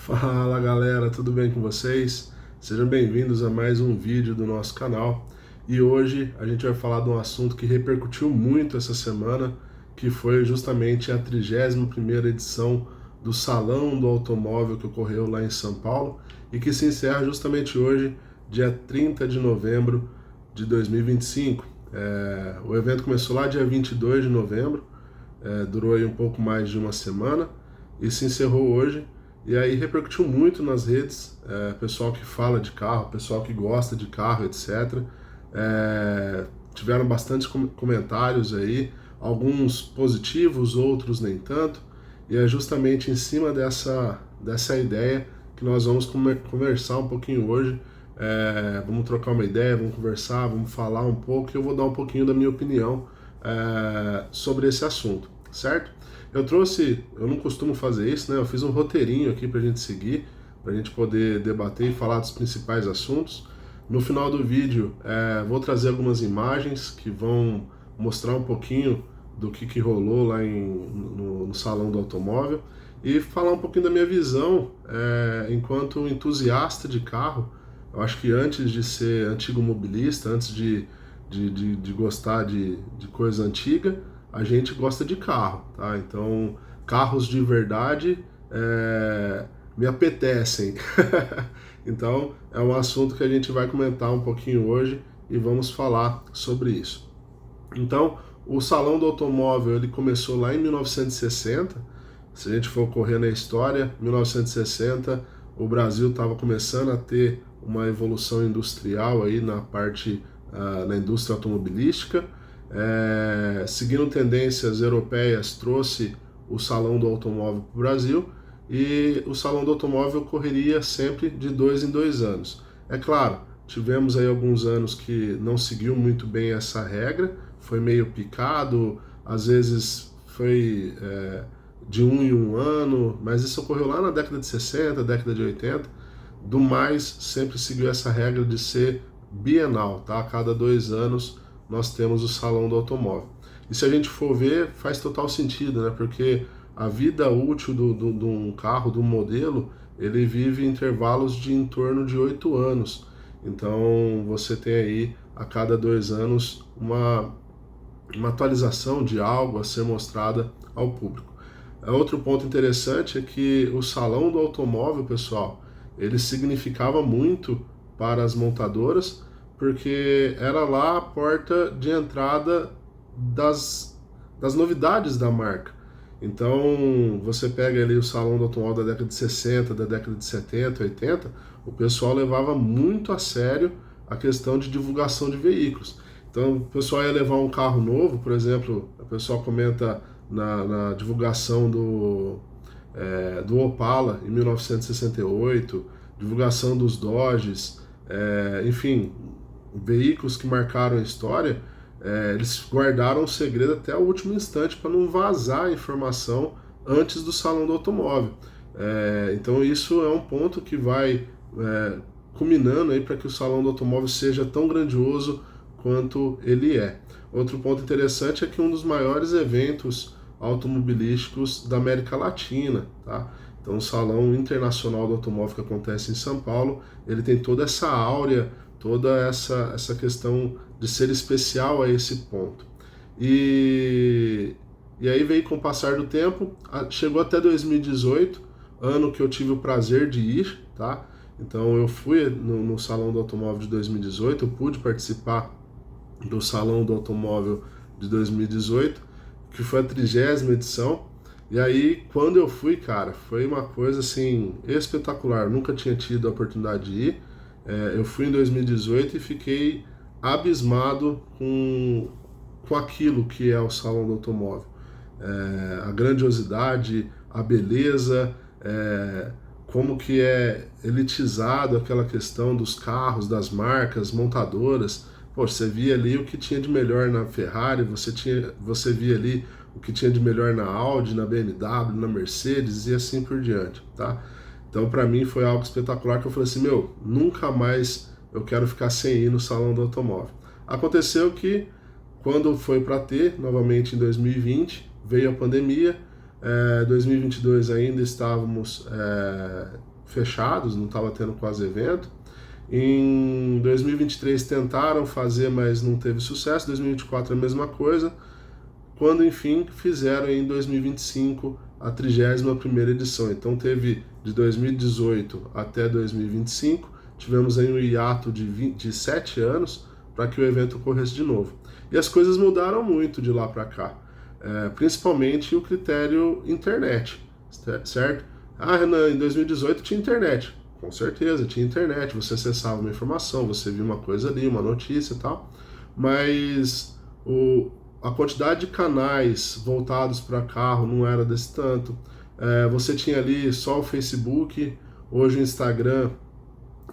Fala galera, tudo bem com vocês? Sejam bem-vindos a mais um vídeo do nosso canal. E hoje a gente vai falar de um assunto que repercutiu muito essa semana, que foi justamente a 31ª edição do Salão do Automóvel que ocorreu lá em São Paulo e que se encerra justamente hoje, dia 30 de novembro de 2025. O evento começou lá dia 22 de novembro, durou aí um pouco mais de uma semana e se encerrou hoje. E aí repercutiu muito nas redes, pessoal que fala de carro, pessoal que gosta de carro, etc. Tiveram bastantes comentários aí, alguns positivos, outros nem tanto. E é justamente em cima dessa ideia que nós vamos conversar um pouquinho hoje. Vamos trocar uma ideia, vamos conversar, vamos falar um pouco e eu vou dar um pouquinho da minha opinião sobre esse assunto, certo? Eu não costumo fazer isso, né? Eu fiz um roteirinho aqui pra gente seguir, pra gente poder debater e falar dos principais assuntos. No final do vídeo, vou trazer algumas imagens que vão mostrar um pouquinho do que rolou lá no Salão do Automóvel e falar um pouquinho da minha visão enquanto entusiasta de carro. Eu acho que antes de ser antigo mobilista, antes de gostar de coisa antiga, a gente gosta de carro, tá? Então, carros de verdade me apetecem. Então, é um assunto que a gente vai comentar um pouquinho hoje e vamos falar sobre isso. Então, o Salão do Automóvel ele começou lá em 1960. Se a gente for correr na história, 1960, o Brasil estava começando a ter uma evolução industrial aí na indústria automobilística. Seguindo tendências europeias, trouxe o Salão do Automóvel para o Brasil e o Salão do Automóvel ocorreria sempre de 2 em 2 anos. É claro, tivemos aí alguns anos que não seguiu muito bem essa regra, foi meio picado, às vezes foi de 1 em 1 ano, mas isso ocorreu lá na década de 60, década de 80. Do mais, sempre seguiu essa regra de ser bienal, tá? A cada 2 anos nós temos o Salão do Automóvel. E se a gente for ver, faz total sentido, né? Porque a vida útil de um carro, de um modelo, ele vive em intervalos de em torno de 8 anos. Então você tem aí a cada 2 anos uma atualização de algo a ser mostrada ao público. Outro ponto interessante é que o Salão do Automóvel, pessoal, ele significava muito para as montadoras, porque era lá a porta de entrada das novidades da marca. Então, você pega ali o Salão do Automóvel da década de 60, da década de 70, 80, o pessoal levava muito a sério a questão de divulgação de veículos. Então, o pessoal ia levar um carro novo, por exemplo, o pessoal comenta na divulgação do Opala em 1968, divulgação dos Dodges, enfim, veículos que marcaram a história. Eles guardaram o segredo até o último instante para não vazar a informação antes do Salão do Automóvel. Então isso é um ponto que vai culminando aí para que o Salão do Automóvel seja tão grandioso quanto ele é. Outro ponto interessante é que um dos maiores eventos automobilísticos da América Latina, tá? Então o Salão Internacional do Automóvel que acontece em São Paulo, ele tem toda essa áurea, toda essa questão de ser especial a esse ponto. E aí veio com o passar do tempo, chegou até 2018, ano que eu tive o prazer de ir, tá? Então eu fui no Salão do Automóvel de 2018, eu pude participar do Salão do Automóvel de 2018, que foi a 30ª edição. E aí, quando eu fui, cara, foi uma coisa assim espetacular. Eu nunca tinha tido a oportunidade de ir. Eu fui em 2018 e fiquei abismado com aquilo que é o Salão do Automóvel. A grandiosidade, a beleza, como que é elitizado aquela questão dos carros, das marcas, montadoras. Pô, você via ali o que tinha de melhor na Ferrari, você via ali o que tinha de melhor na Audi, na BMW, na Mercedes e assim por diante, tá? Então, para mim foi algo espetacular que eu falei assim, nunca mais eu quero ficar sem ir no Salão do Automóvel. Aconteceu que quando foi para ter, novamente em 2020, veio a pandemia, 2022 ainda estávamos fechados, não estava tendo quase evento. Em 2023 tentaram fazer, mas não teve sucesso. 2024 a mesma coisa. Quando enfim fizeram em 2025 a 31ª edição. Então teve de 2018 até 2025, tivemos aí um hiato de 7 anos para que o evento ocorresse de novo. E as coisas mudaram muito de lá para cá, principalmente o critério internet, certo? Ah, Renan, em 2018 tinha internet. Com certeza, tinha internet, você acessava uma informação, você via uma coisa ali, uma notícia e tal, mas a quantidade de canais voltados para carro não era desse tanto. Você tinha ali só o Facebook, hoje o Instagram,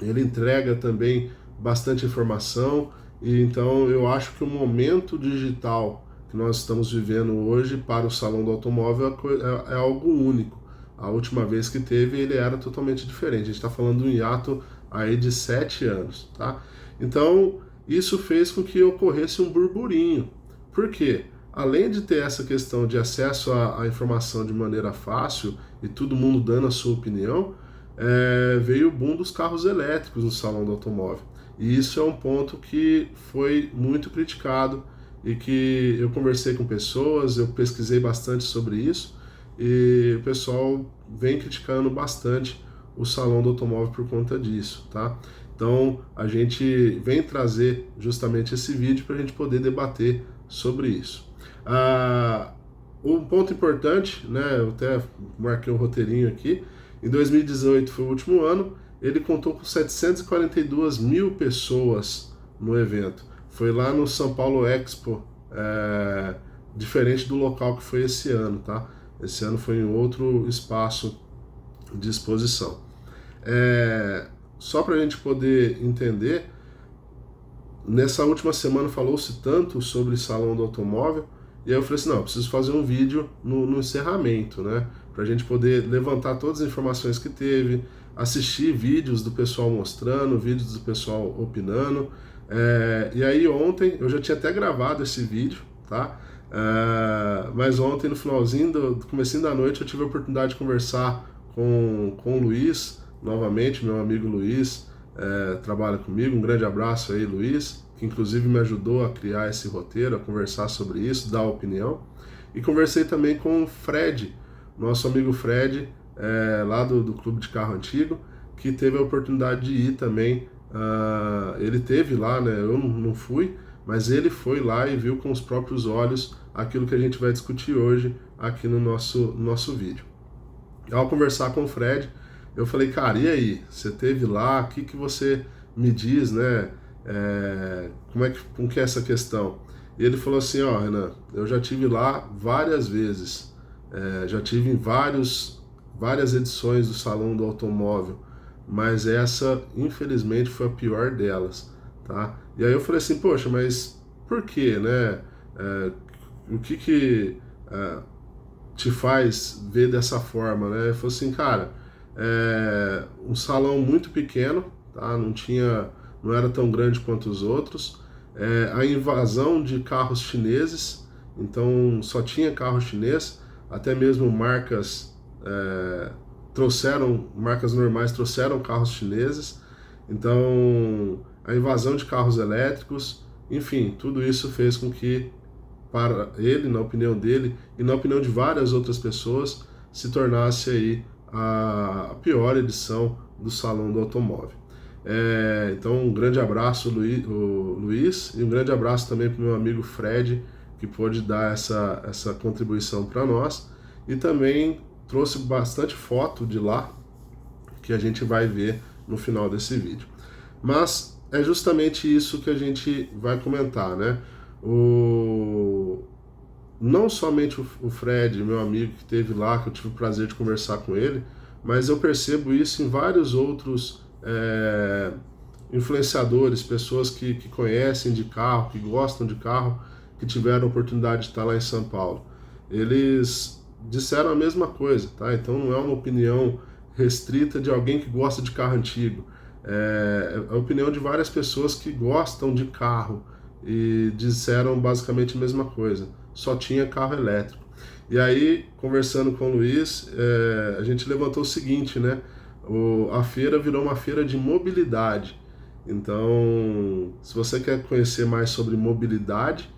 ele entrega também bastante informação, e então eu acho que o momento digital que nós estamos vivendo hoje para o Salão do Automóvel é algo único. A última vez que teve, ele era totalmente diferente. A gente está falando de um hiato aí de 7 anos, tá? Então, isso fez com que ocorresse um burburinho. Por quê? Além de ter essa questão de acesso à informação de maneira fácil e todo mundo dando a sua opinião, veio o boom dos carros elétricos no Salão do Automóvel. E isso é um ponto que foi muito criticado e que eu conversei com pessoas, eu pesquisei bastante sobre isso, e o pessoal vem criticando bastante o Salão do Automóvel por conta disso, tá? Então a gente vem trazer justamente esse vídeo para a gente poder debater sobre isso. Um ponto importante, né? Eu até marquei um roteirinho aqui. Em 2018 foi o último ano, ele contou com 742 mil pessoas no evento. Foi lá no São Paulo Expo, diferente do local que foi esse ano, tá? Esse ano foi em outro espaço de exposição. Só para a gente poder entender, nessa última semana falou-se tanto sobre Salão do Automóvel, e aí eu falei assim, não, eu preciso fazer um vídeo no encerramento, né? Para a gente poder levantar todas as informações que teve, assistir vídeos do pessoal mostrando, vídeos do pessoal opinando. E aí ontem, eu já tinha até gravado esse vídeo, tá? Mas ontem, no finalzinho do comecinho da noite, eu tive a oportunidade de conversar com o Luiz, novamente, meu amigo Luiz, trabalha comigo, um grande abraço aí, Luiz, que inclusive me ajudou a criar esse roteiro, a conversar sobre isso, dar opinião. E conversei também com o Fred, nosso amigo Fred, lá do Clube de Carro Antigo, que teve a oportunidade de ir também. Ele teve lá, né? Eu não fui, mas ele foi lá e viu com os próprios olhos aquilo que a gente vai discutir hoje aqui no nosso vídeo. Ao conversar com o Fred, eu falei, cara, e aí? Você teve lá, o que você me diz, né? Como que é essa questão? E ele falou assim, ó, Renan, eu já tive lá várias vezes, já tive em várias edições do Salão do Automóvel, mas essa, infelizmente, foi a pior delas, tá? E aí eu falei assim, poxa, mas por quê, né? O que te faz ver dessa forma, né? Ele falou assim, cara, um salão muito pequeno, tá? Não era tão grande quanto os outros, a invasão de carros chineses, então só tinha carro chinês, até mesmo marcas marcas normais trouxeram carros chineses, então a invasão de carros elétricos, enfim, tudo isso fez com que, para ele, na opinião dele e na opinião de várias outras pessoas, se tornasse aí a pior edição do Salão do Automóvel. Então um grande abraço, Luiz, e um grande abraço também para o meu amigo Fred, que pôde dar essa contribuição para nós, e também trouxe bastante foto de lá, que a gente vai ver no final desse vídeo. Mas é justamente isso que a gente vai comentar, né? Não somente o Fred, meu amigo que esteve lá, que eu tive o prazer de conversar com ele, mas eu percebo isso em vários outros influenciadores, pessoas que conhecem de carro, que gostam de carro, que tiveram a oportunidade de estar lá em São Paulo. Eles disseram a mesma coisa, tá? Então não é uma opinião restrita de alguém que gosta de carro antigo. É a opinião de várias pessoas que gostam de carro e disseram basicamente a mesma coisa. Só tinha carro elétrico. E aí, conversando com o Luiz, a gente levantou o seguinte, né? A feira virou uma feira de mobilidade. Então, se você quer conhecer mais sobre mobilidade,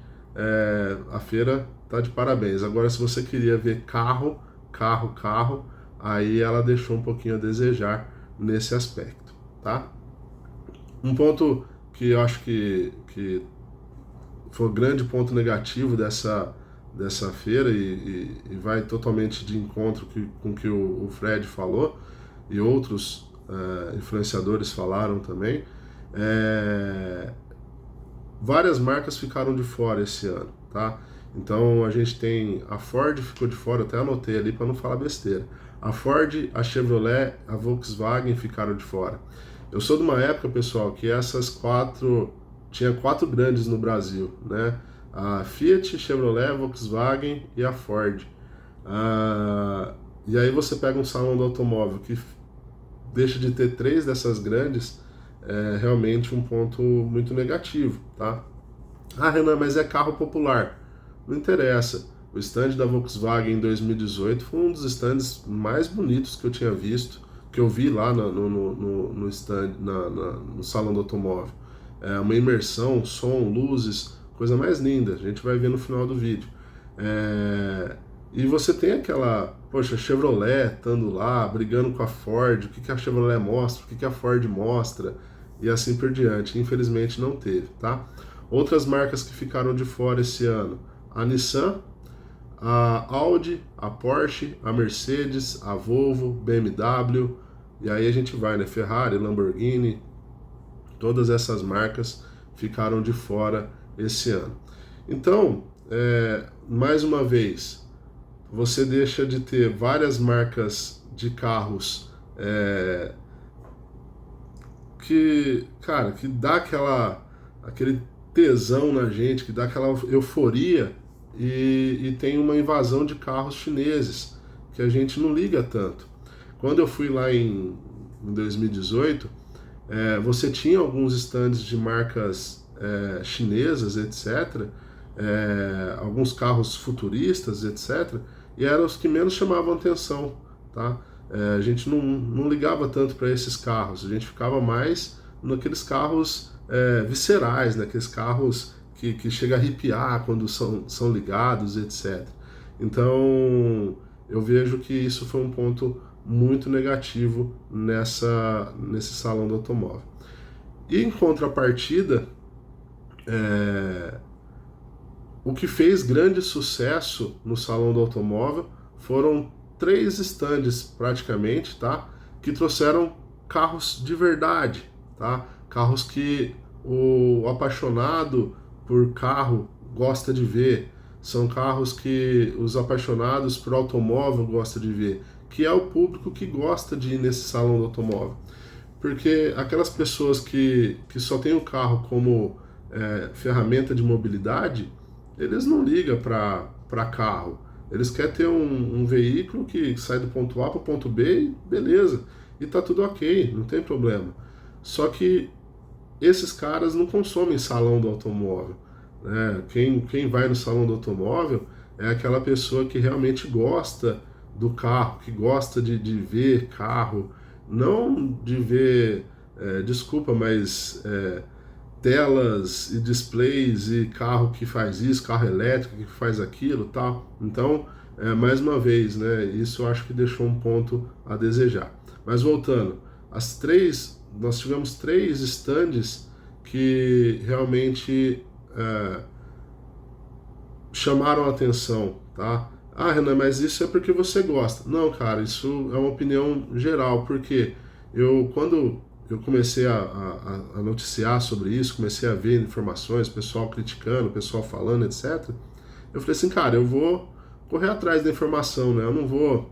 a feira tá de parabéns. Agora, se você queria ver carro, aí ela deixou um pouquinho a desejar nesse aspecto, tá? Um ponto que eu acho que foi um grande ponto negativo dessa feira e vai totalmente de encontro com o que o Fred falou e outros influenciadores falaram também. Várias marcas ficaram de fora esse ano, tá? Então a gente tem a Ford ficou de fora, até anotei ali para não falar besteira. A Ford, a Chevrolet, a Volkswagen ficaram de fora. Eu sou de uma época, pessoal, que tinha 4 grandes no Brasil, né? A Fiat, Chevrolet, Volkswagen e a Ford. E aí você pega um salão do automóvel que deixa de ter 3 dessas grandes, é realmente um ponto muito negativo, tá? Ah, Renan, mas é carro popular. Não interessa. O stand da Volkswagen em 2018 foi um dos stands mais bonitos que eu tinha visto, que eu vi lá no stand, no salão do automóvel. É uma imersão, som, luzes, coisa mais linda. A gente vai ver no final do vídeo. E você tem aquela, poxa, Chevrolet estando lá, brigando com a Ford, o que a Chevrolet mostra, o que a Ford mostra, e assim por diante. Infelizmente não teve, tá? Outras marcas que ficaram de fora esse ano: a Nissan, a Audi, a Porsche, a Mercedes, a Volvo, BMW, e aí a gente vai, né? Ferrari, Lamborghini, todas essas marcas ficaram de fora esse ano. Então, mais uma vez, você deixa de ter várias marcas de carros que dá aquele tesão na gente, que dá aquela euforia, e tem uma invasão de carros chineses que a gente não liga tanto. Quando eu fui lá em 2018, você tinha alguns stands de marcas chinesas, etc., alguns carros futuristas, etc., e eram os que menos chamavam atenção, tá? A gente não ligava tanto para esses carros, a gente ficava mais naqueles carros viscerais, naqueles carros que chega a arrepiar quando são ligados, etc. Então, eu vejo que isso foi um ponto muito negativo nesse salão do automóvel. E em contrapartida, o que fez grande sucesso no salão do automóvel foram 3 stands praticamente, tá? Que trouxeram carros de verdade, tá? Carros que o apaixonado por carro gosta de ver, são carros que os apaixonados por automóvel gostam de ver, que é o público que gosta de ir nesse salão do automóvel. Porque aquelas pessoas que só têm o carro como ferramenta de mobilidade, eles não ligam para carro. Eles querem ter um veículo que sai do ponto A para o ponto B e beleza, e tá tudo ok, não tem problema. Só que esses caras não consomem salão do automóvel, né? Quem vai no salão do automóvel é aquela pessoa que realmente gosta do carro, que gosta de ver carro, não de ver, desculpa, mas telas e displays e carro que faz isso, carro elétrico que faz aquilo, tal. Então, mais uma vez, né, isso eu acho que deixou um ponto a desejar. Mas voltando, nós tivemos 3 stands que realmente chamaram a atenção, tá? Ah, Renan, mas isso é porque você gosta. Não, cara, isso é uma opinião geral, porque quando eu comecei a noticiar sobre isso, comecei a ver informações, pessoal criticando, pessoal falando, etc. Eu falei assim, cara, eu vou correr atrás da informação, né? Eu não vou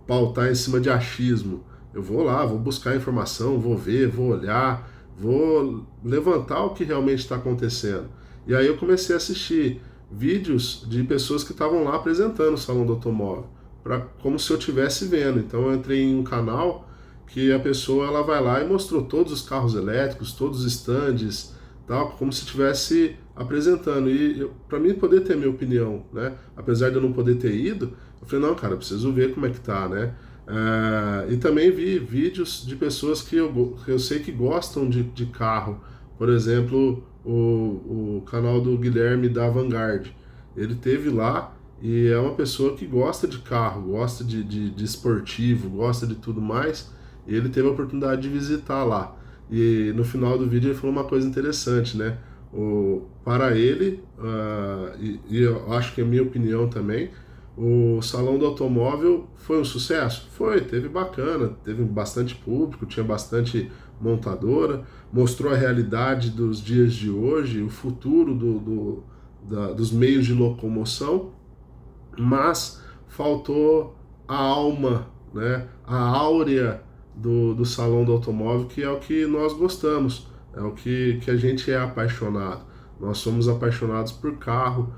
pautar em cima de achismo. Eu vou lá, vou buscar informação, vou ver, vou olhar, vou levantar o que realmente está acontecendo. E aí eu comecei a assistir vídeos de pessoas que estavam lá apresentando o salão do automóvel, como se eu estivesse vendo. Então eu entrei em um canal que a pessoa ela vai lá e mostrou todos os carros elétricos, todos os stands, tal, como se estivesse apresentando. E para mim poder ter minha opinião, né? Apesar de eu não poder ter ido, eu falei, não, cara, eu preciso ver como é que tá, né? E também vi vídeos de pessoas que eu sei que gostam de carro. Por exemplo, o canal do Guilherme da Vanguard. Ele teve lá e é uma pessoa que gosta de carro, gosta de esportivo, gosta de tudo mais. E ele teve a oportunidade de visitar lá. E no final do vídeo ele falou uma coisa interessante, né? Para ele, e eu acho que é a minha opinião também, o Salão do Automóvel foi um sucesso? Foi, teve bacana, teve bastante público, tinha bastante montadora, mostrou a realidade dos dias de hoje, o futuro dos meios de locomoção, mas faltou a alma, né, a áurea do Salão do Automóvel, que é o que nós gostamos, é o que a gente é apaixonado. Nós somos apaixonados por carro,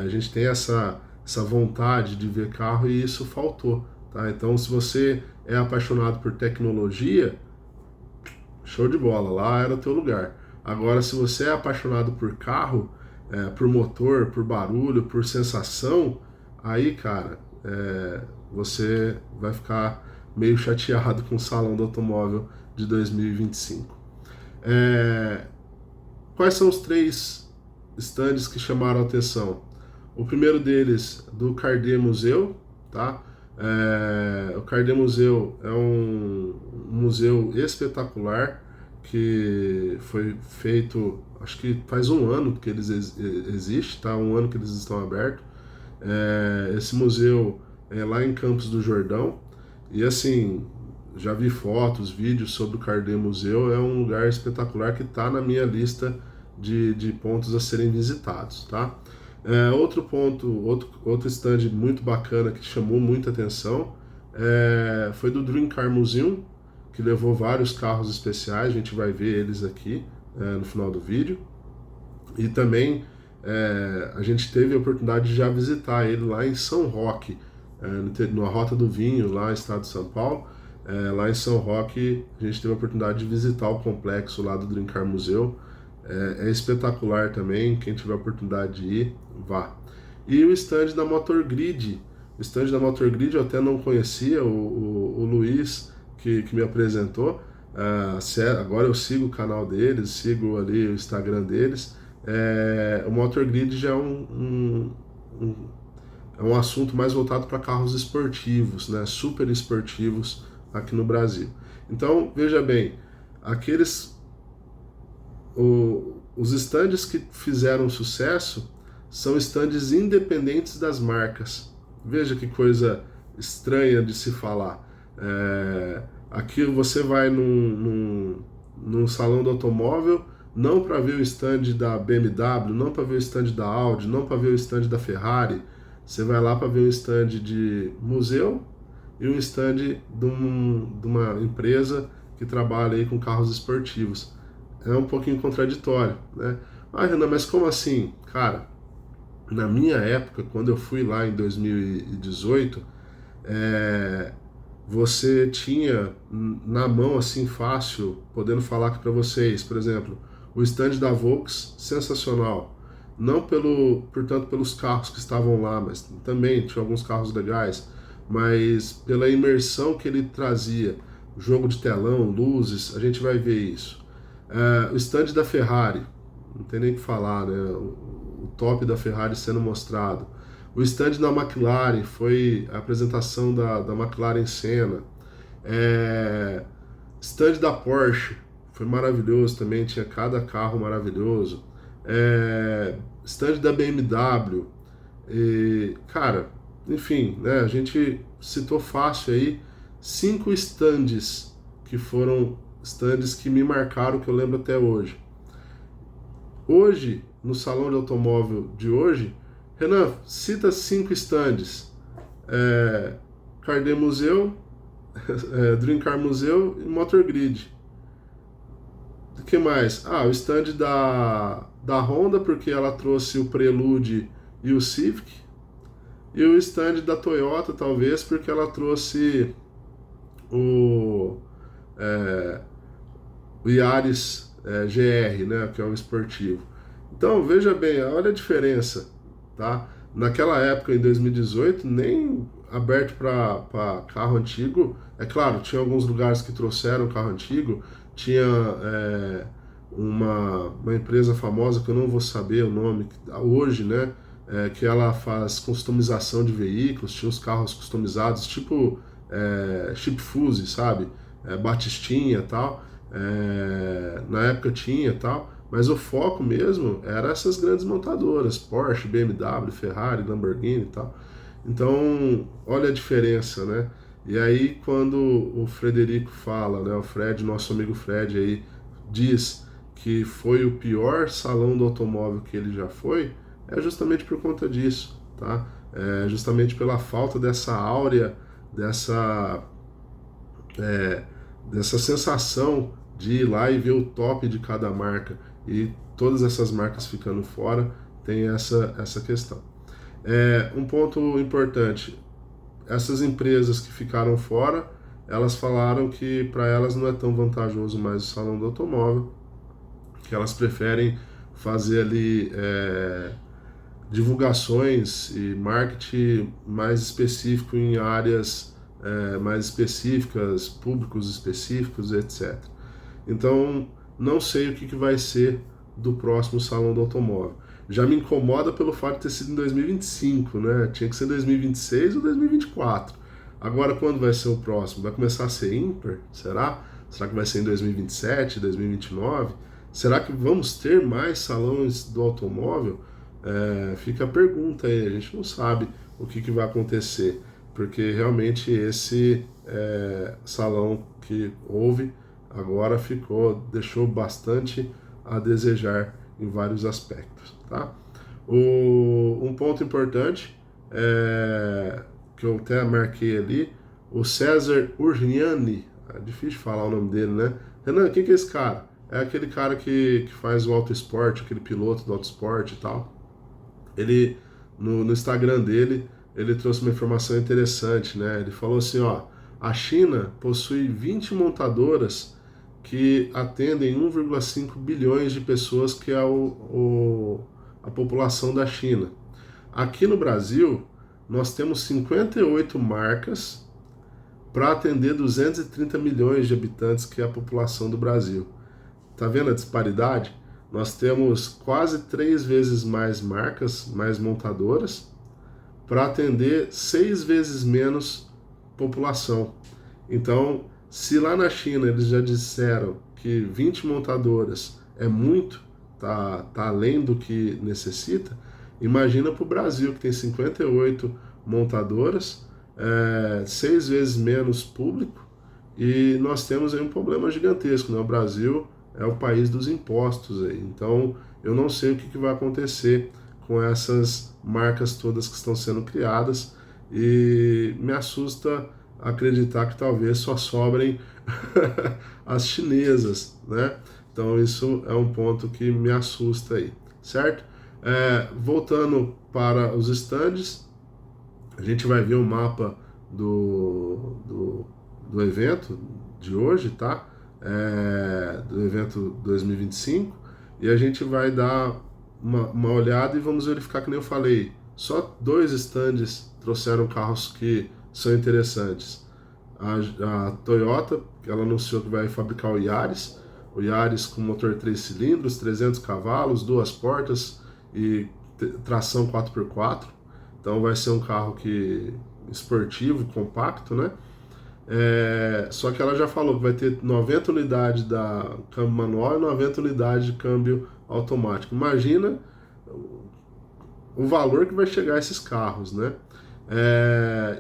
a gente tem essa vontade de ver carro e isso faltou. Tá? Então, se você é apaixonado por tecnologia, show de bola, lá era o teu lugar. Agora, se você é apaixonado por carro, por motor, por barulho, por sensação, aí, cara, você vai ficar meio chateado com o Salão do Automóvel de 2025. Quais são os 3 stands que chamaram a atenção? O primeiro deles, do Cardet Museu, tá? O Cardet Museu é um museu espetacular que foi feito, acho que faz um ano que eles existe, tá? Um ano que eles estão abertos. Esse museu é lá em Campos do Jordão e assim, já vi fotos, vídeos sobre o Cardet Museu, é um lugar espetacular que está na minha lista de pontos a serem visitados, tá? Outro ponto, outro stand muito bacana que chamou muita atenção foi do Dream Car Museum, que levou vários carros especiais, a gente vai ver eles aqui no final do vídeo. E também a gente teve a oportunidade de já visitar ele lá em São Roque, na Rota do Vinho, lá no estado de São Paulo. Lá em São Roque, a gente teve a oportunidade de visitar o complexo lá do Dream Car Museu. É espetacular também, quem tiver a oportunidade de ir, vá. E o stand da Motor Grid. O stand da Motor Grid eu até não conhecia, o Luiz que me apresentou. Agora eu sigo o canal deles, sigo ali o Instagram deles. O Motor Grid já é um assunto mais voltado para carros esportivos, né, super esportivos aqui no Brasil. Então, veja bem, os stands que fizeram sucesso são stands independentes das marcas. Veja que coisa estranha de se falar. Aqui você vai num salão do automóvel, não para ver o stand da BMW, não para ver o stand da Audi, não para ver o stand da Ferrari. Você vai lá para ver um stand de museu e um stand de uma empresa que trabalha aí com carros esportivos. É um pouquinho contraditório, né? Renan, mas como assim? Cara, na minha época, quando eu fui lá em 2018, você tinha na mão assim fácil, podendo falar aqui para vocês, por exemplo, o stand da Volks, sensacional. Não portanto pelos carros que estavam lá, mas também tinha alguns carros legais, mas pela imersão que ele trazia, jogo de telão, luzes, a gente vai ver isso. O stand da Ferrari, não tem nem o que falar, né? O top da Ferrari sendo mostrado. O stand da McLaren foi a apresentação da McLaren Senna. Stand da Porsche foi maravilhoso também, tinha cada carro maravilhoso. Stand da BMW. Cara, enfim, né, a gente citou fácil aí 5 stands que foram stands que me marcaram, que eu lembro até hoje. Hoje, no salão de automóvel de hoje, Renan, cita 5 stands. Cardet Museu, Dream Car Museu e Motor Grid. O que mais? O stand da Honda, porque ela trouxe o Prelude e o Civic. E o stand da Toyota, talvez, porque ela trouxe o Yaris GR, né, que é um esportivo. Então, veja bem, olha a diferença, tá? Naquela época, em 2018, nem aberto para carro antigo. É claro, tinha alguns lugares que trouxeram carro antigo, tinha uma empresa famosa, que eu não vou saber o nome, hoje, né? Que ela faz customização de veículos, tinha os carros customizados, tipo Chip Fuse, sabe? Batistinha e tal. Na época tinha e tal. Mas o foco mesmo era essas grandes montadoras, Porsche, BMW, Ferrari, Lamborghini e tal. Então, olha a diferença, né? E aí, quando o Frederico fala, né, o Fred, nosso amigo Fred aí, diz que foi o pior salão do automóvel que ele já foi, é justamente por conta disso, tá? É justamente pela falta dessa áurea, dessa, é, dessa sensação de ir lá e ver o top de cada marca. E todas essas marcas ficando fora, tem essa questão. Um ponto importante, essas empresas que ficaram fora, elas falaram que para elas não é tão vantajoso mais o salão do automóvel, que elas preferem fazer ali divulgações e marketing mais específico em áreas mais específicas, públicos específicos, etc. Então, não sei o que vai ser do próximo Salão do Automóvel. Já me incomoda pelo fato de ter sido em 2025, né? Tinha que ser 2026 ou 2024. Agora, quando vai ser o próximo? Vai começar a ser ímpar? Será? Será que vai ser em 2027, 2029? Será que vamos ter mais salões do automóvel? Fica a pergunta aí, a gente não sabe o que vai acontecer, porque realmente esse salão que houve agora deixou bastante a desejar em vários aspectos, tá? Um ponto importante que eu até marquei ali, o César Urniani, é difícil falar o nome dele, né? Renan, quem que é esse cara? É aquele cara que faz o auto esporte, aquele piloto do auto esporte e tal. Ele, no Instagram dele, ele trouxe uma informação interessante, né? Ele falou assim, ó, a China possui 20 montadoras que atendem 1,5 bilhões de pessoas, que é a população da China. Aqui no Brasil, nós temos 58 marcas para atender 230 milhões de habitantes, que é a população do Brasil. Tá vendo a disparidade? Nós temos quase 3 vezes mais marcas, mais montadoras, para atender 6 vezes menos população. Então, se lá na China eles já disseram que 20 montadoras é muito, tá além do que necessita, imagina para o Brasil, que tem 58 montadoras, 6 vezes menos público, e nós temos aí um problema gigantesco, né? O Brasil é o país dos impostos aí. Então, eu não sei o que vai acontecer com essas marcas todas que estão sendo criadas, e me assusta acreditar que talvez só sobrem as chinesas, né? Então isso é um ponto que me assusta aí, certo? Voltando para os estandes, a gente vai ver o mapa do evento de hoje, tá? Do evento 2025, e a gente vai dar uma olhada e vamos verificar, que nem eu falei, só 2 estandes trouxeram carros que são interessantes. A Toyota, ela anunciou que vai fabricar o Yaris com motor 3 cilindros, 300 cavalos, 2 portas e tração 4x4. Então vai ser um carro esportivo, compacto, né? Só que ela já falou que vai ter 90 unidades da câmbio manual e 90 unidades de câmbio automático. Imagina o valor que vai chegar a esses carros, né?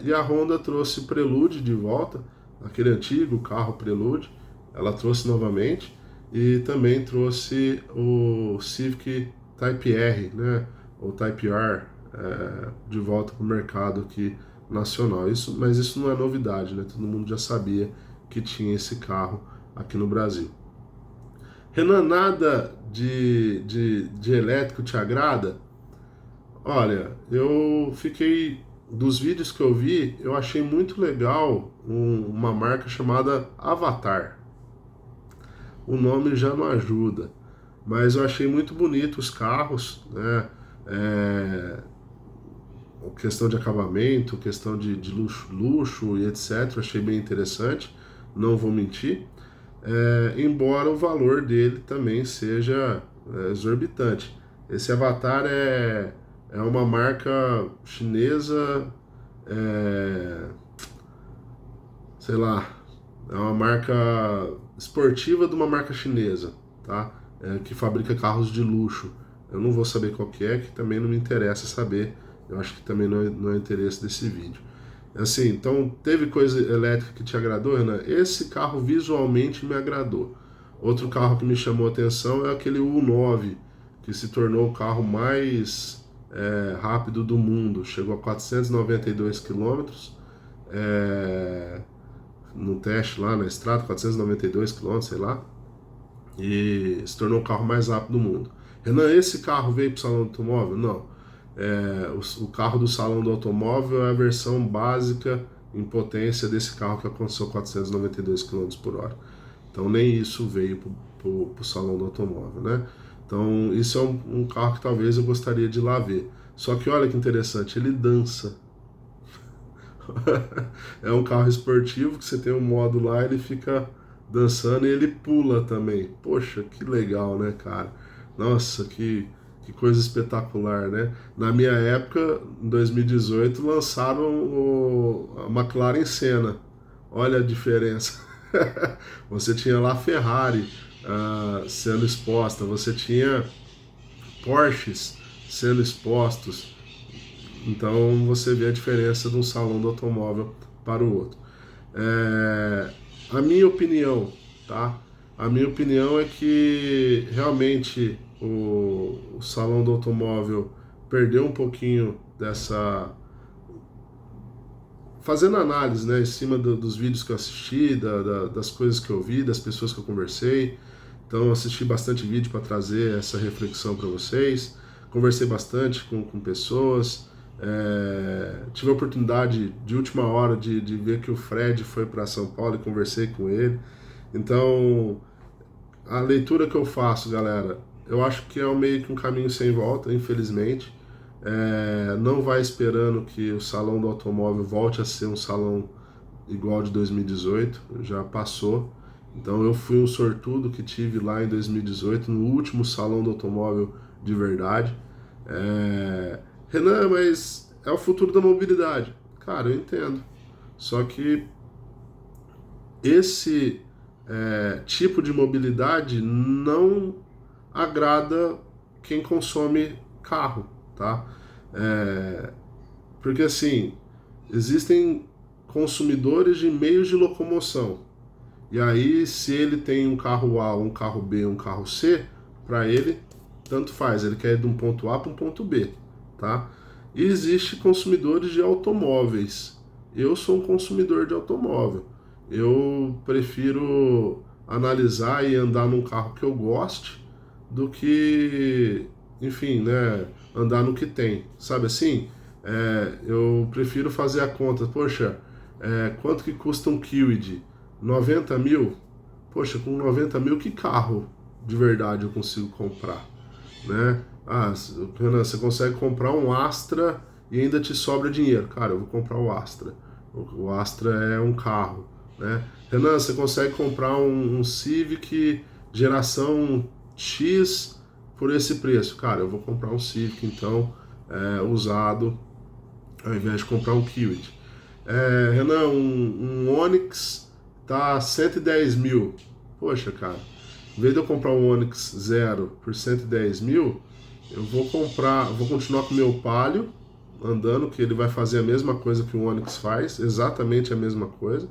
E a Honda trouxe o Prelude de volta, aquele antigo carro Prelude, ela trouxe novamente, e também trouxe o Civic Type R, né? Ou Type R, de volta para o mercado aqui nacional. Mas isso não é novidade, né? Todo mundo já sabia que tinha esse carro aqui no Brasil. Renan, nada de elétrico te agrada? Olha, dos vídeos que eu vi, eu achei muito legal uma marca chamada Avatar. O nome já não ajuda. mas eu achei muito bonito os carros, né? Questão de acabamento, questão de luxo e etc. Eu achei bem interessante, não vou mentir. Embora o valor dele também seja exorbitante. Esse Avatar é uma marca chinesa, é, sei lá, é uma marca esportiva de uma marca chinesa, tá? Que fabrica carros de luxo. Eu não vou saber qual que também não me interessa saber. Eu acho que também não é interesse desse vídeo. Assim, então, teve coisa elétrica que te agradou, Renan? Esse carro visualmente me agradou. Outro carro que me chamou a atenção é aquele U9, que se tornou o carro mais rápido do mundo. Chegou a 492 quilômetros no teste lá na estrada, 492 quilômetros, sei lá, e se tornou o carro mais rápido do mundo. Renan, esse carro veio para o salão do automóvel? Não. O carro do salão do automóvel é a versão básica em potência desse carro que alcançou 492 km por hora. Então nem isso veio para o salão do automóvel, né? Então isso é um carro que talvez eu gostaria de ir lá ver. Só que olha que interessante, ele dança. É um carro esportivo que você tem um modo lá, ele fica dançando e ele pula também. Poxa, que legal, né, cara? Nossa, que coisa espetacular, né? Na minha época, em 2018, lançaram a McLaren Senna. Olha a diferença. Você tinha lá a Ferrari sendo exposta, você tinha Porsches sendo expostos. Então você vê a diferença de um salão do automóvel para o outro. A minha opinião, tá? A minha opinião é que realmente o salão do automóvel perdeu um pouquinho dessa. Fazendo análise, né, em cima dos vídeos que eu assisti, das coisas que eu vi, das pessoas que eu conversei. Então, eu assisti bastante vídeo para trazer essa reflexão para vocês. Conversei bastante com pessoas. Tive a oportunidade de última hora de ver que o Fred foi para São Paulo e conversei com ele. Então, a leitura que eu faço, galera, eu acho que é meio que um caminho sem volta, infelizmente. Não vai esperando que o salão do automóvel volte a ser um salão igual de 2018, já passou. Então eu fui um sortudo que tive lá em 2018, no último salão do automóvel de verdade. Renan, mas é o futuro da mobilidade. Cara, eu entendo. Só que esse tipo de mobilidade não agrada quem consome carro, tá? Porque assim, existem consumidores de meios de locomoção. E aí, se ele tem um carro A, um carro B, um carro C, para ele, tanto faz. Ele quer ir de um ponto A para um ponto B, tá? E existe consumidores de automóveis. Eu sou um consumidor de automóvel. Eu prefiro analisar e andar num carro que eu goste do que, enfim, né, andar no que tem. Sabe assim? Eu prefiro fazer a conta. Poxa, quanto que custa um Kwid? 90 mil? Poxa, com 90 mil, que carro de verdade eu consigo comprar? Né? Renan, você consegue comprar um Astra e ainda te sobra dinheiro. Cara, eu vou comprar o Astra. O Astra é um carro. Né? Renan, você consegue comprar um Civic geração X por esse preço. Cara, eu vou comprar um Civic, então, usado, ao invés de comprar um Kwid. Renan, um Onix tá 110 mil. Poxa, cara, em vez de eu comprar um Onix zero por 110 mil, eu vou continuar com o meu Palio andando, que ele vai fazer a mesma coisa que o Onix faz, exatamente a mesma coisa.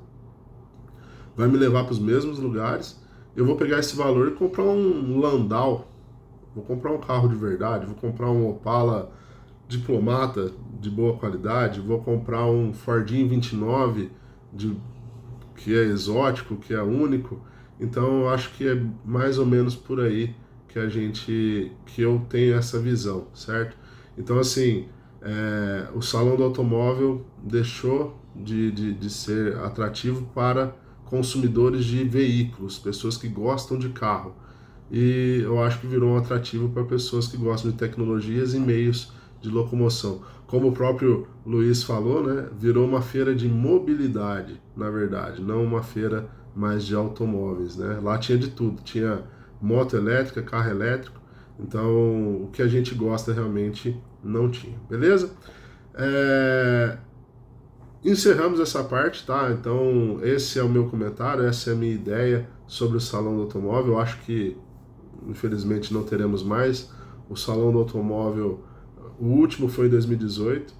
Vai me levar para os mesmos lugares. Eu vou pegar esse valor e comprar um Landau. Vou comprar um carro de verdade, vou comprar um Opala Diplomata de boa qualidade, vou comprar um Fordinho 29 que é exótico, que é único. Então eu acho que é mais ou menos por aí que eu tenho essa visão, certo? Então assim, o salão do automóvel deixou de ser atrativo para consumidores de veículos, pessoas que gostam de carro. e eu acho que virou um atrativo para pessoas que gostam de tecnologias e meios de locomoção. Como o próprio Luiz falou, né, virou uma feira de mobilidade, na verdade, não uma feira mais de automóveis, né? Lá tinha de tudo, tinha moto elétrica, carro elétrico, então o que a gente gosta realmente não tinha, beleza? Encerramos essa parte, tá? Então esse é o meu comentário, essa é a minha ideia sobre o Salão do Automóvel. Eu acho que infelizmente não teremos mais o Salão do Automóvel. O último foi em 2018.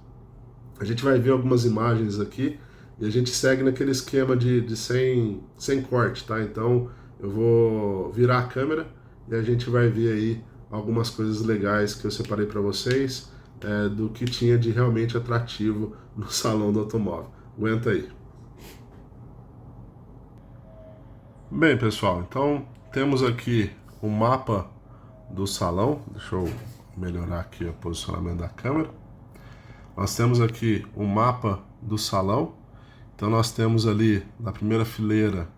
A gente vai ver algumas imagens aqui e a gente segue naquele esquema de sem corte, tá? Então eu vou virar a câmera e a gente vai ver aí algumas coisas legais que eu separei para vocês, do que tinha de realmente atrativo no Salão do Automóvel. Aguenta aí. Bem, pessoal, então temos aqui o mapa do salão. Deixa eu melhorar aqui o posicionamento da câmera. Nós temos aqui o mapa do salão. Então nós temos ali na primeira fileira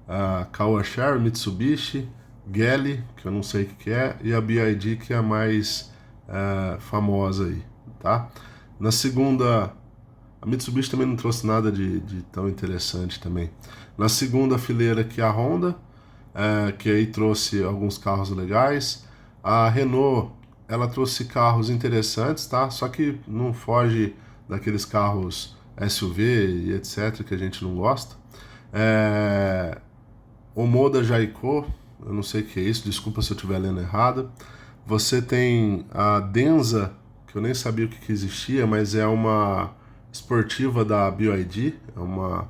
a Kawasaki, Mitsubishi, Geely, que eu não sei o que é, e a BYD, que é a mais famosa aí, tá? Na segunda, a Mitsubishi também não trouxe nada de tão interessante também. Na segunda fileira aqui a Honda, que aí trouxe alguns carros legais. A Renault, ela trouxe carros interessantes, tá? Só que não foge daqueles carros SUV e etc, que a gente não gosta. Omoda Jayco, eu não sei o que é isso, desculpa se eu estiver lendo errado. Você tem a Denza, que eu nem sabia o que existia, mas é uma esportiva da BYD, é uma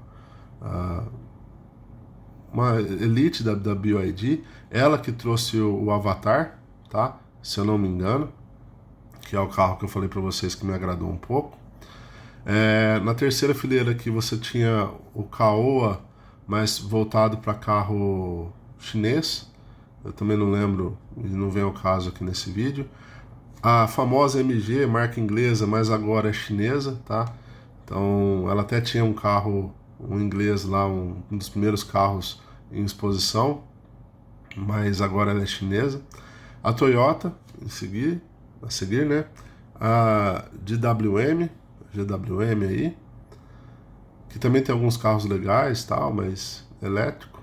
elite da BYD, ela que trouxe o Avatar, tá? Se eu não me engano, que é o carro que eu falei para vocês que me agradou um pouco. Na terceira fileira aqui você tinha o Caoa, mas voltado para carro chinês. Eu também não lembro, e não vem ao caso aqui nesse vídeo. A famosa MG, marca inglesa, mas agora é chinesa, tá? Então ela até tinha um carro, um inglês lá, um dos primeiros carros em exposição, mas agora ela é chinesa. A Toyota, a seguir, né? A GWM aí, que também tem alguns carros legais, tal, mas elétrico.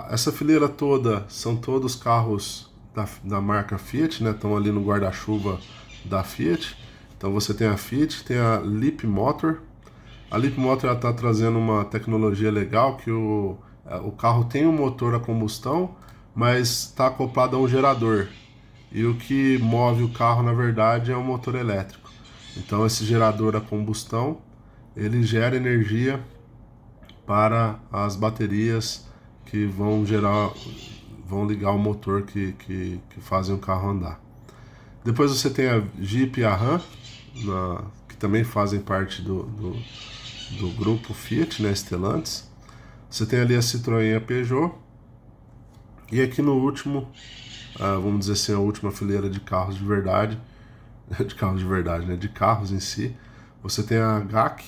Essa fileira toda são todos carros da marca Fiat, né? Estão ali no guarda-chuva da Fiat. Então você tem a Fiat, tem a Leapmotor. A Leapmotor está trazendo uma tecnologia legal que o carro tem um motor a combustão, mas está acoplado a um gerador. E o que move o carro, na verdade, é um motor elétrico. Então esse gerador a combustão, ele gera energia para as baterias que vão ligar o motor que fazem o carro andar. Depois você tem a Jeep e a Ram, que também fazem parte do grupo Fiat, né, Stellantis. Você tem ali a Citroën e a Peugeot. E aqui no último, vamos dizer assim, a última fileira de carros de verdade, né, de carros em si, você tem a GAC,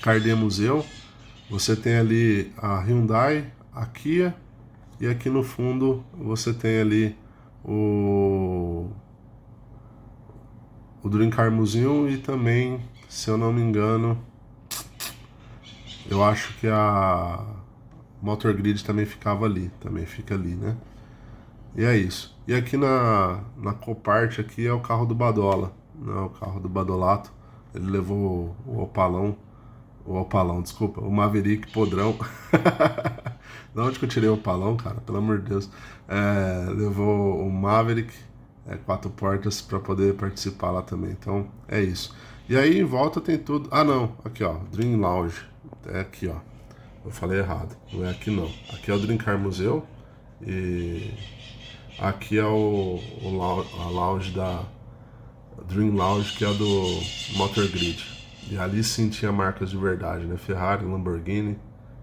Car Museu, você tem ali a Hyundai, a Kia, e aqui no fundo você tem ali o Dream Car Museum e também, se eu não me engano, eu acho que a Motor Grid também ficava ali, também fica ali, né? E é isso. E aqui na Copart aqui é o carro do Badola, né? O carro do Badolato. Ele levou o Opalão, desculpa, o Maverick podrão. Da onde que eu tirei o Opalão, cara? Pelo amor de Deus. Levou o Maverick, 4 portas, para poder participar lá também. Então é isso. E aí em volta tem tudo. Ah não, aqui ó, Dream Lounge. É aqui ó. Eu falei errado. Não é aqui não. Aqui é o Dream Car Museu. E aqui é a lounge da Dream Lounge, que é a do Motor Grid. E ali sim tinha marcas de verdade, né? Ferrari, Lamborghini,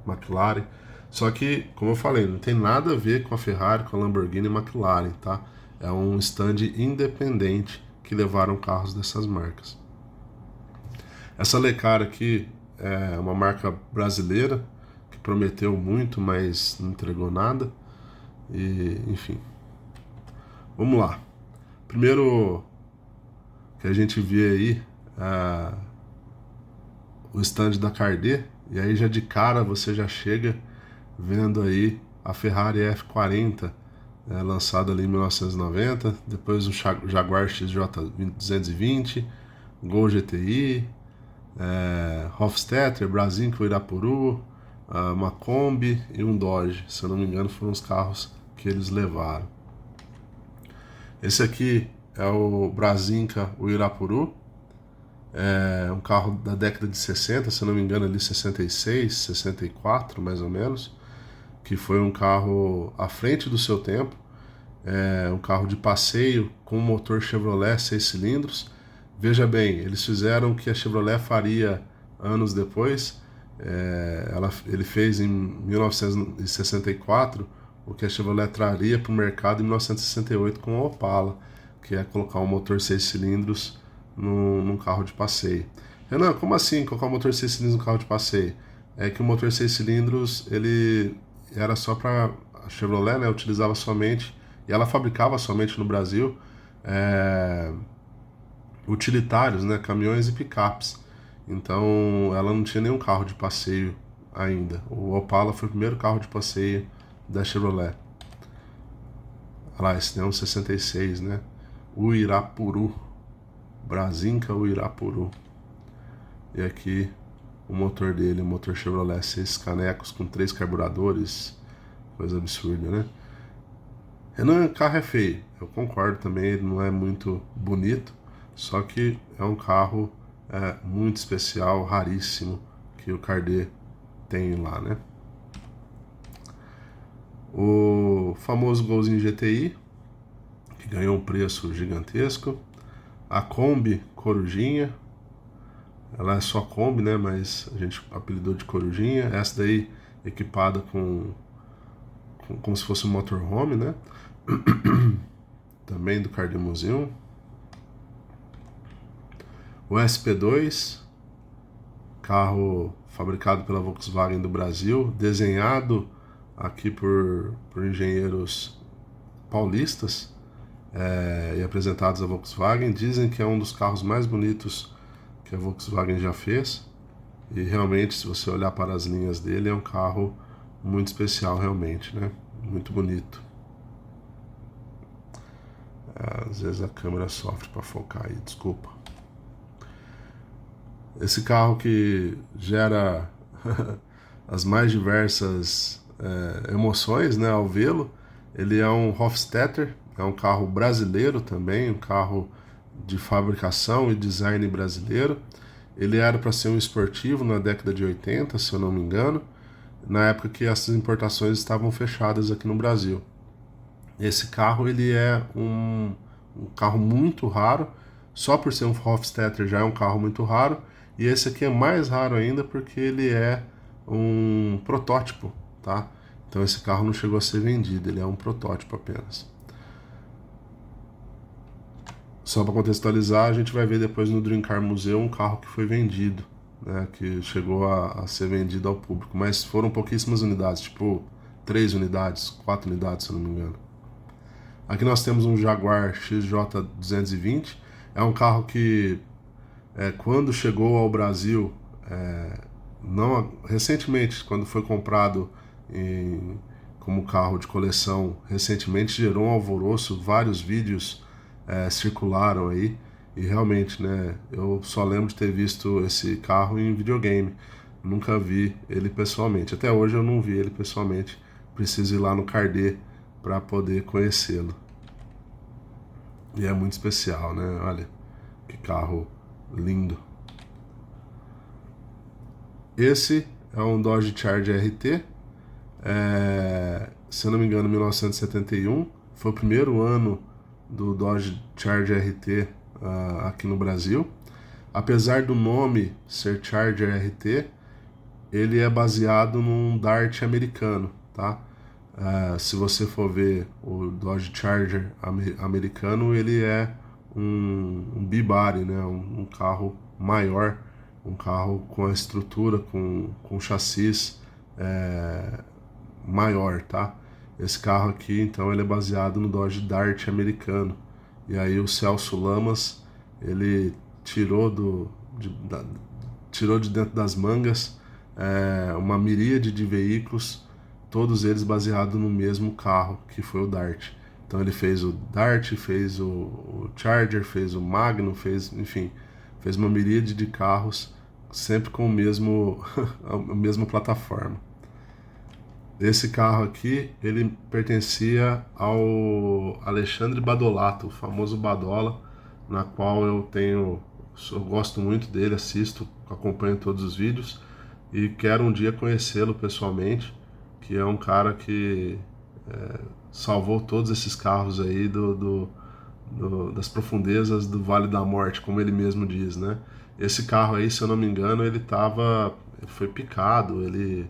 McLaren. Só que, como eu falei, não tem nada a ver com a Ferrari, com a Lamborghini e McLaren, tá? É um stand independente que levaram carros dessas marcas. Essa Lecar aqui é uma marca brasileira que prometeu muito, mas não entregou nada. e enfim. Vamos lá. Primeiro que a gente vê aí o stand da Cardet, e aí já de cara você já chega vendo aí a Ferrari F40, lançada ali em 1990, depois o Jaguar XJ220, Gol GTI, Hofstetter, Brasília, Irapuru, uma Kombi e um Dodge, se eu não me engano foram os carros que eles levaram. Esse aqui é o Brasília, o Irapuru, é um carro da década de 60, se eu não me engano ali 66, 64 mais ou menos, que foi um carro à frente do seu tempo, um carro de passeio com motor Chevrolet 6 cilindros. Veja bem, eles fizeram o que a Chevrolet faria anos depois. Ele fez em 1964 o que a Chevrolet traria para o mercado em 1968 com a Opala, que é colocar um motor 6 cilindros num carro de passeio. Renan, como assim colocar um motor 6 cilindros no carro de passeio? É que o motor 6 cilindros ele era só para a Chevrolet, né, utilizava somente, e ela fabricava somente no Brasil, utilitários, né, caminhões e picapes. Então ela não tinha nenhum carro de passeio ainda. O Opala foi o primeiro carro de passeio da Chevrolet. Olha lá, esse é um 66, né? O Irapuru. Brasília, o Irapuru. E aqui o motor dele, o motor Chevrolet 6 canecos com 3 carburadores. Coisa absurda, né? Renan, carro é feio. Eu concordo também, ele não é muito bonito. Só que é um carro muito especial, raríssimo, que o Cardet tem lá, né? O famoso Golzinho GTI, que ganhou um preço gigantesco. A Kombi Corujinha, ela é só Kombi, né? Mas a gente apelidou de Corujinha. Essa daí equipada com como se fosse um motorhome, né? Também do Cardet Museum. O SP2, carro fabricado pela Volkswagen do Brasil, desenhado aqui por engenheiros paulistas e apresentados à Volkswagen. Dizem que é um dos carros mais bonitos que a Volkswagen já fez, e realmente, se você olhar para as linhas dele, é um carro muito especial realmente, né? Muito bonito. Às vezes a câmera sofre para focar aí, desculpa. Esse carro que gera as mais diversas emoções, né, ao vê-lo. Ele é um Hofstetter, é um carro brasileiro também, um carro de fabricação e design brasileiro. Ele era para ser um esportivo na década de 80, se eu não me engano, na época que essas importações estavam fechadas aqui no Brasil. Esse carro ele é um carro muito raro, só por ser um Hofstetter já é um carro muito raro, e esse aqui é mais raro ainda porque ele é um protótipo, tá? Então esse carro não chegou a ser vendido, ele é um protótipo apenas. Só para contextualizar, a gente vai ver depois no Dream Car Museum um carro que foi vendido, né, que chegou a ser vendido ao público, mas foram pouquíssimas unidades, tipo 3 unidades, 4 unidades, se eu não me engano. Aqui nós temos um Jaguar XJ220, é um carro que quando chegou ao Brasil, recentemente, quando foi comprado como carro de coleção, recentemente gerou um alvoroço, vários vídeos circularam aí, e realmente, né, eu só lembro de ter visto esse carro em videogame, nunca vi ele pessoalmente, até hoje eu não vi ele pessoalmente, preciso ir lá no Cardet para poder conhecê-lo. E é muito especial, né? Olha, que carro lindo. Esse é um Dodge Charger RT, se eu não me engano, 1971. Foi o primeiro ano do Dodge Charger RT aqui no Brasil. Apesar do nome ser Charger RT, ele é baseado num Dart americano, tá? Se você for ver o Dodge Charger americano, ele é um bibody, né? Um carro maior, um carro com a estrutura, com chassis maior, tá? Esse carro aqui, então, ele é baseado no Dodge Dart americano. E aí o Celso Lamas, ele tirou de dentro das mangas uma miríade de veículos, todos eles baseados no mesmo carro, que foi o Dart. Então ele fez o Dart, fez o Charger, fez o Magnum, enfim, fez uma miríade de carros, sempre com a mesma plataforma. Esse carro aqui, ele pertencia ao Alexandre Badolato, o famoso Badola, na qual eu gosto muito dele, assisto, acompanho todos os vídeos e quero um dia conhecê-lo pessoalmente, que é um cara que salvou todos esses carros aí das profundezas do Vale da Morte, como ele mesmo diz, né? Esse carro aí, se eu não me engano, ele foi picado, ele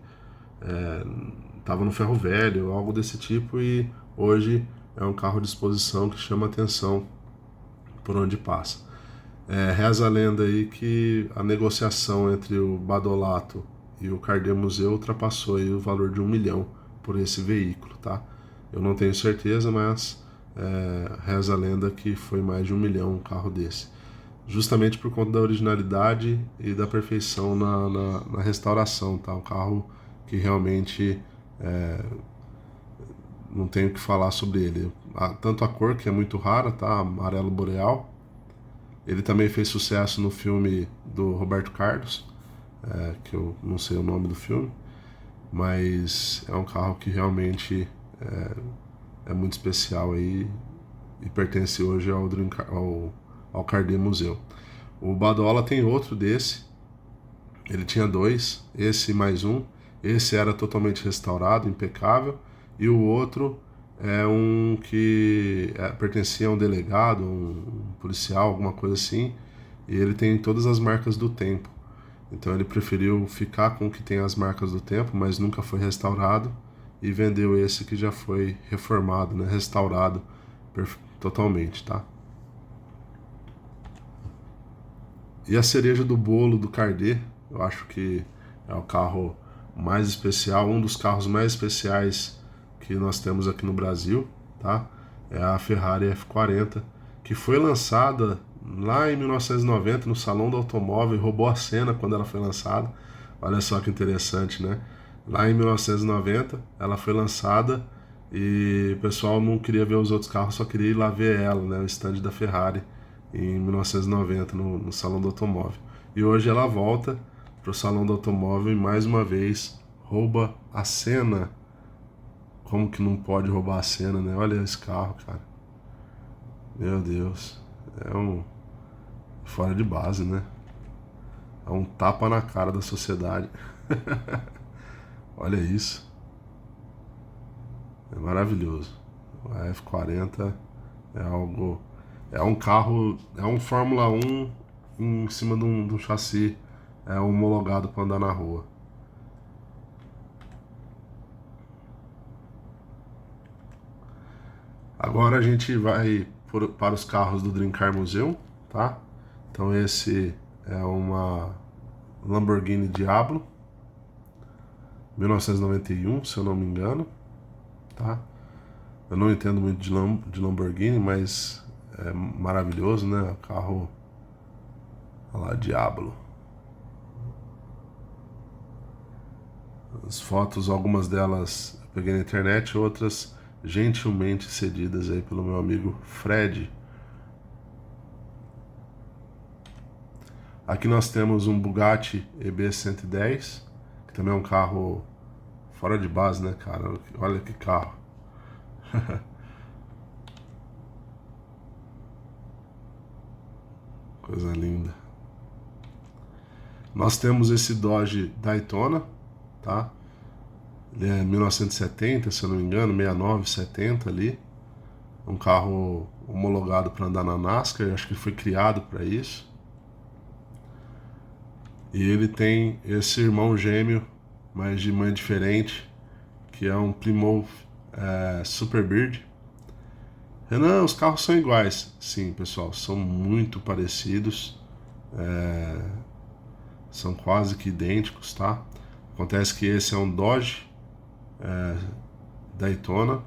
estava no ferro velho, algo desse tipo, e hoje é um carro de exposição que chama atenção por onde passa. Reza a lenda aí que a negociação entre o Badolato e o Cardet Museu ultrapassou aí o valor de 1 milhão por esse veículo, tá? Eu não tenho certeza, mas reza a lenda que foi mais de 1 milhão um carro desse. Justamente por conta da originalidade e da perfeição na restauração, tá? Um carro que realmente não tenho o que falar sobre ele. Tanto a cor, que é muito rara, tá? Amarelo boreal. Ele também fez sucesso no filme do Roberto Carlos, que eu não sei o nome do filme, mas é um carro que realmente é muito especial aí e pertence hoje ao Cardet Museu. O Badola tem outro desse, ele tinha dois, esse mais um. Esse era totalmente restaurado, impecável, e o outro é um que pertencia a um delegado, um policial, alguma coisa assim, e ele tem todas as marcas do tempo. Então ele preferiu ficar com o que tem as marcas do tempo, mas nunca foi restaurado, e vendeu esse que já foi reformado, né, restaurado totalmente, tá? E a cereja do bolo do Cardet, eu acho que é o carro mais especial, um dos carros mais especiais que nós temos aqui no Brasil, tá? É a Ferrari F40, que foi lançada lá em 1990 no Salão do Automóvel, roubou a cena quando ela foi lançada. Olha só que interessante, né? Lá em 1990 ela foi lançada e o pessoal não queria ver os outros carros, só queria ir lá ver ela, né? O stand da Ferrari em 1990 no Salão do Automóvel. E hoje ela volta para o Salão do Automóvel e mais uma vez rouba a cena. Como que não pode roubar a cena, né? Olha esse carro, cara. Meu Deus. É um fora de base, né? É um tapa na cara da sociedade. Olha isso. É maravilhoso. A F40 é algo... É um carro... É um Fórmula 1 em cima de um chassi homologado para andar na rua. Agora a gente vai para os carros do Dream Car Museum, tá? Então esse é uma Lamborghini Diablo 1991, se eu não me engano, tá? Eu não entendo muito de Lamborghini, mas é maravilhoso, né? O carro, olha lá, Diablo. As fotos, algumas delas eu peguei na internet, outras gentilmente cedidas aí pelo meu amigo Fred. Aqui nós temos um Bugatti EB110, que também é um carro fora de base, né, cara? Olha que carro. Coisa linda. Nós temos esse Dodge Daytona, tá? Ele é 1970, se eu não me engano, 69, 70 ali. Um carro homologado para andar na NASCAR, acho que foi criado para isso. E ele tem esse irmão gêmeo, mas de mãe diferente, que é um Plymouth Superbird. Renan, os carros são iguais. Sim, pessoal, são muito parecidos. São quase que idênticos, tá? Acontece que esse é um Dodge Daytona,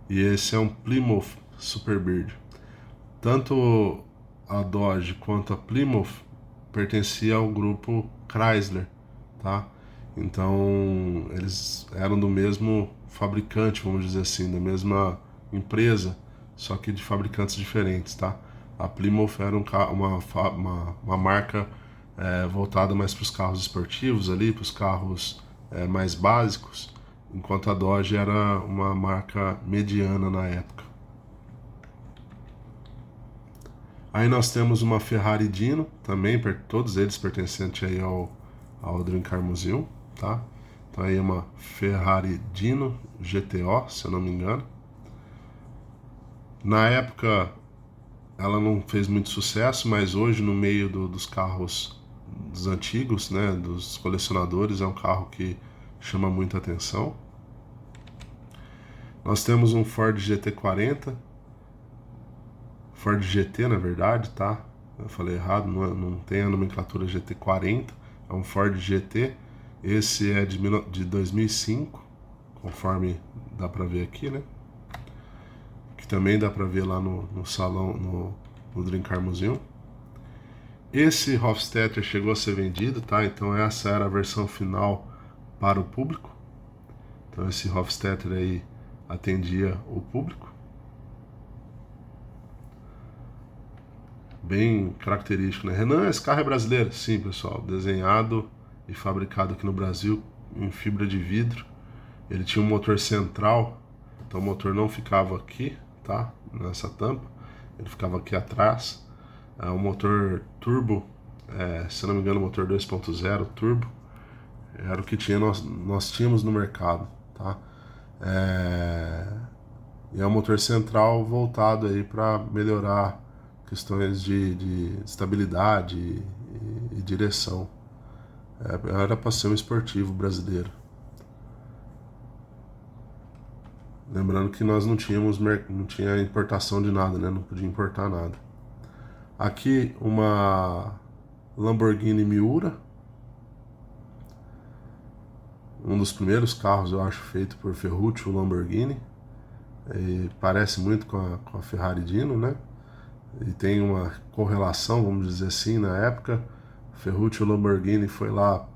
e esse é um Plymouth Superbird. Tanto a Dodge quanto a Plymouth pertencia ao grupo Chrysler, tá? Então eles eram do mesmo fabricante, vamos dizer assim, da mesma empresa, só que de fabricantes diferentes, tá? A Plymouth era uma marca voltada mais para os carros esportivos ali, para os carros mais básicos, enquanto a Dodge era uma marca mediana na época. Aí nós temos uma Ferrari Dino, também, todos eles pertencentes aí ao Dream Car Museum, tá? Então aí uma Ferrari Dino GTO, se eu não me engano. Na época ela não fez muito sucesso, mas hoje no meio dos carros dos antigos, né, dos colecionadores, é um carro que chama muita atenção. Nós temos um Ford GT40, Ford GT na verdade, tá? Eu falei errado, não tem a nomenclatura GT40, é um Ford GT. Esse é de 2005, conforme dá pra ver aqui, né? Que também dá pra ver lá no salão, no Dream Car Museum. Esse Hofstetter chegou a ser vendido, tá? Então essa era a versão final para o público. Então esse Hofstetter aí atendia o público. Bem característico, né? Renan, esse carro é brasileiro? Sim, pessoal. Desenhado e fabricado aqui no Brasil em fibra de vidro. Ele tinha um motor central, então o motor não ficava aqui, tá? Nessa tampa. Ele ficava aqui atrás. É um motor turbo, se não me engano, motor 2.0 turbo. Era o que nós tínhamos no mercado, tá? E é um motor central voltado aí para melhorar questões de estabilidade e direção. Era para ser um esportivo brasileiro. Lembrando que nós não tinha importação de nada, né? Não podia importar nada. Aqui uma Lamborghini Miura, um dos primeiros carros, eu acho, feito por Ferruccio Lamborghini. E parece muito com a Ferrari Dino, né? E tem uma correlação, vamos dizer assim, na época. Ferruccio Lamborghini foi lá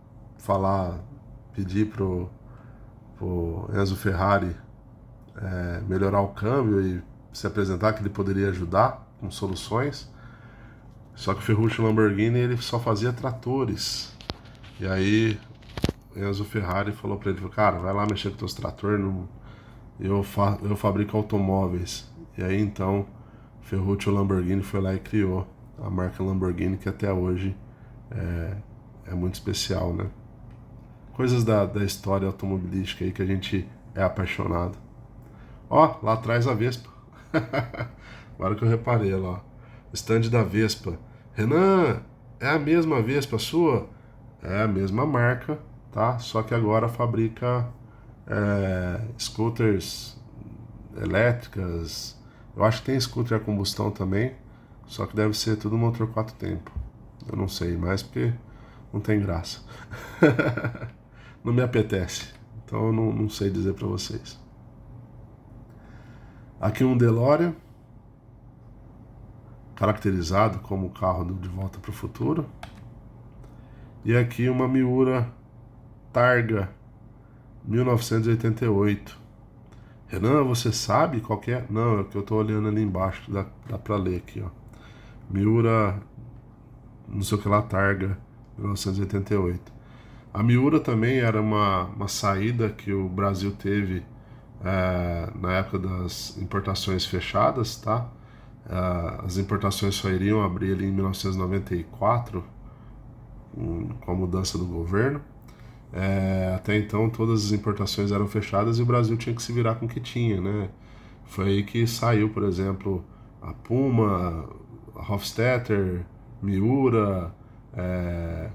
pedir pro Enzo Ferrari melhorar o câmbio e se apresentar que ele poderia ajudar com soluções. Só que o Ferruccio Lamborghini ele só fazia tratores. E aí Enzo Ferrari falou para ele, cara, vai lá mexer com teus tratores, eu fabrico automóveis. E aí então Ferruccio Lamborghini foi lá e criou a marca Lamborghini, que até hoje é muito especial, né? Coisas da história automobilística aí que a gente é apaixonado. Ó, lá atrás a Vespa. Agora que eu reparei lá, stand da Vespa. Renan, é a mesma Vespa sua? É a mesma marca, tá? Só que agora fabrica scooters elétricas. Eu acho que tem scooter a combustão também, só que deve ser tudo motor 4 tempos. Eu não sei mais porque não tem graça. Não me apetece. Então eu não sei dizer para vocês. Aqui um DeLorean, caracterizado como o carro De Volta para o Futuro. E aqui uma Miura Targa 1988. Renan, você sabe qual que é? Não, é o que eu tô olhando ali embaixo, dá pra ler aqui, ó. Miura, não sei o que lá, Targa 1988. A Miura também era uma saída que o Brasil teve na época das importações fechadas, tá? As importações só iriam abrir ali em 1994, com a mudança do governo. Até então todas as importações eram fechadas e o Brasil tinha que se virar com o que tinha, né? Foi aí que saiu, por exemplo, a Puma, a Hofstetter, Miura,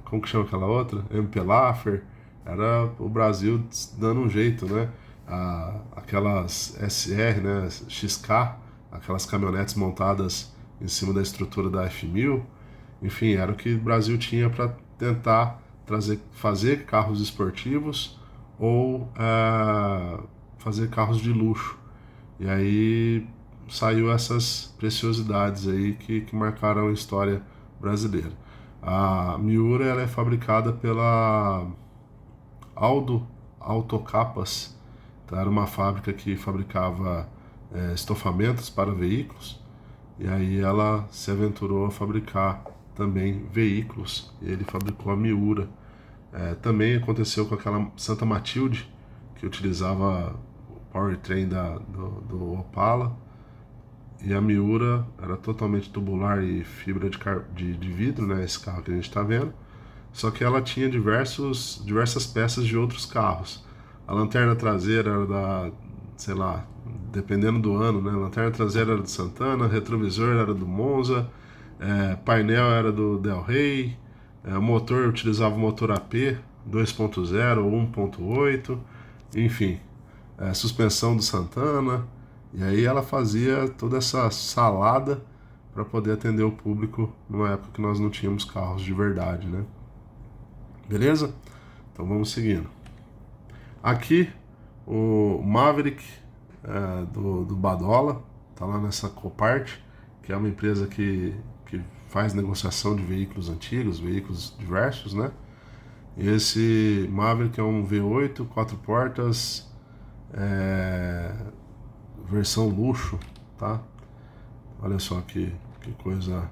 como que chama aquela outra? MP Laffer. Era o Brasil dando um jeito, né? Aquelas SR, né? XK, aquelas caminhonetes montadas em cima da estrutura da F1000. Enfim, era o que o Brasil tinha para tentar fazer carros esportivos ou fazer carros de luxo. E aí saiu essas preciosidades aí que marcaram a história brasileira. A Miura ela é fabricada pela Aldo Autocapas, então, era uma fábrica que fabricava estofamentos para veículos, e aí ela se aventurou a fabricar também veículos, e ele fabricou a Miura. Também aconteceu com aquela Santa Matilde, que utilizava o powertrain do Opala, e a Miura era totalmente tubular e fibra de vidro, né, esse carro que a gente está vendo, só que ela tinha diversas peças de outros carros. A lanterna traseira era da, sei lá, dependendo do ano, né, a lanterna traseira era do Santana, retrovisor era do Monza, painel era do Del Rey, o motor utilizava o motor AP 2.0 ou 1.8, enfim, suspensão do Santana. E aí ela fazia toda essa salada para poder atender o público numa época que nós não tínhamos carros de verdade, né? Beleza? Então vamos seguindo. Aqui o Maverick do Badola, tá lá nessa Copart, que é uma empresa que faz negociação de veículos antigos, veículos diversos, né? E esse Maverick é um V8, 4 portas, versão luxo, tá? Olha só que coisa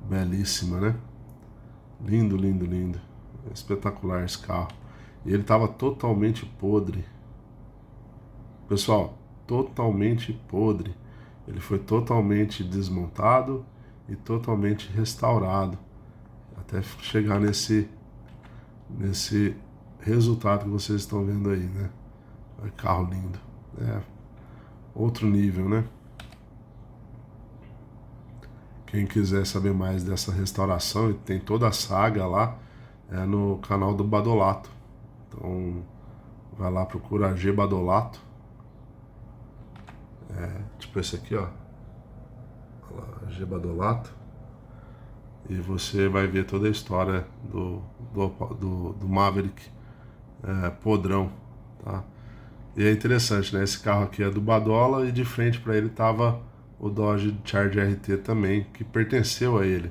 belíssima, né? Lindo, lindo, lindo. Espetacular esse carro. E ele tava totalmente podre. Pessoal, totalmente podre. Ele foi totalmente desmontado e totalmente restaurado até chegar nesse resultado que vocês estão vendo aí, né? Carro lindo. Outro nível, né? Quem quiser saber mais dessa restauração, tem toda a saga lá, no canal do Badolato. Então, vai lá, procura G Badolato. Tipo esse aqui, ó. Olha lá, G Badolato. E você vai ver toda a história do Maverick podrão, tá? E é interessante, né? Esse carro aqui é do Badola e de frente para ele tava o Dodge Charger RT também, que pertenceu a ele,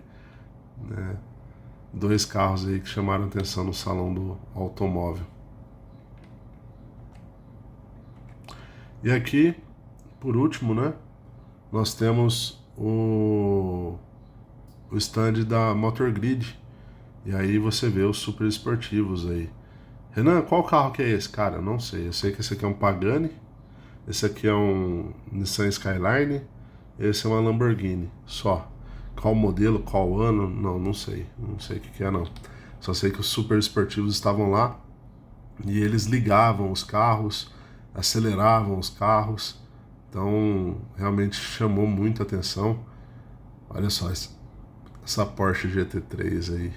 né? Dois carros aí que chamaram atenção no salão do automóvel. E aqui, por último, né? Nós temos o stand da Motor Grid. E aí você vê os super esportivos aí. Renan, qual carro que é esse? Cara, eu não sei. Eu sei que esse aqui é um Pagani, esse aqui é um Nissan Skyline, esse é uma Lamborghini, só. Qual modelo, qual ano? Não sei. Não sei o que é, não. Só sei que os super esportivos estavam lá e eles ligavam os carros, aceleravam os carros. Então, realmente chamou muita atenção. Olha só essa Porsche GT3 aí,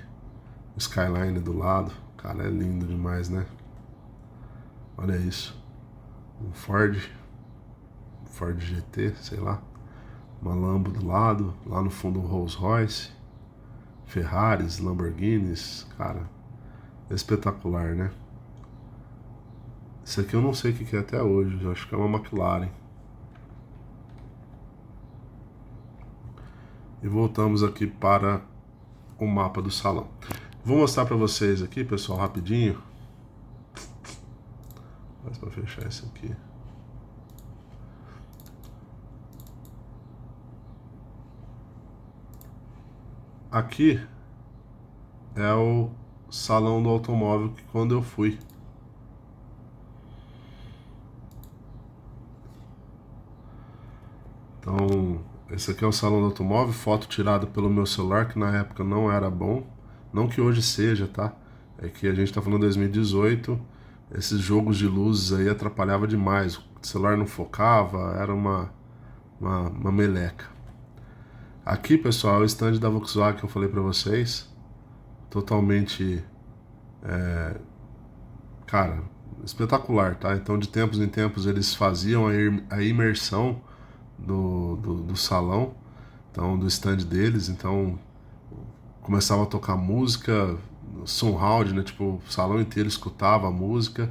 o Skyline do lado. Cara, é lindo demais, né? Olha isso. Um Ford GT, sei lá. Uma Lambo do lado, lá no fundo um Rolls Royce. Ferraris, Lamborghinis, cara, espetacular, né? Isso aqui eu não sei o que é até hoje, eu acho que é uma McLaren. E voltamos aqui para o mapa do salão. Vou mostrar para vocês aqui, pessoal, rapidinho. Mas para fechar isso aqui. Aqui é o salão do automóvel que quando eu fui. Então, esse aqui é o salão do automóvel, foto tirada pelo meu celular, que na época não era bom. Não que hoje seja, tá? É que a gente tá falando de 2018, esses jogos de luzes aí atrapalhava demais. O celular não focava, era uma meleca. Aqui, pessoal, é o stand da Volkswagen que eu falei pra vocês. Totalmente, cara, espetacular, tá? Então, de tempos em tempos, eles faziam a imersão do salão, então, do stand deles. Então, começava a tocar música, som round, né? Tipo, o salão inteiro escutava a música.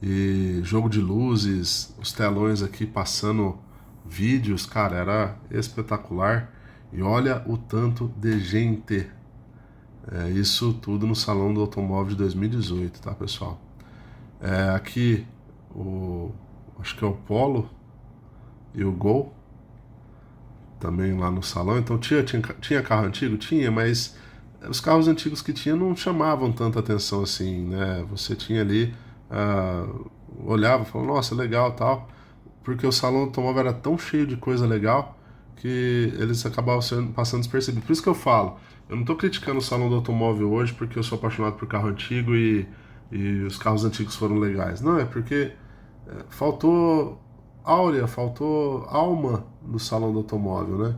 e jogo de luzes, os telões aqui passando vídeos, cara, era espetacular. E olha o tanto de gente. Isso tudo no Salão do Automóvel de 2018, tá, pessoal? Aqui, acho que é o Polo e o Gol, também lá no salão. Então tinha carro antigo? Tinha, mas os carros antigos que tinha não chamavam tanta atenção assim, né? Você tinha ali, olhava e falava, nossa, legal, tal, porque o salão do automóvel era tão cheio de coisa legal que eles acabavam passando despercebidos. Por isso que eu falo, eu não estou criticando o salão do automóvel hoje porque eu sou apaixonado por carro antigo e os carros antigos foram legais. Não, é porque faltou áurea, faltou alma no salão do automóvel, né?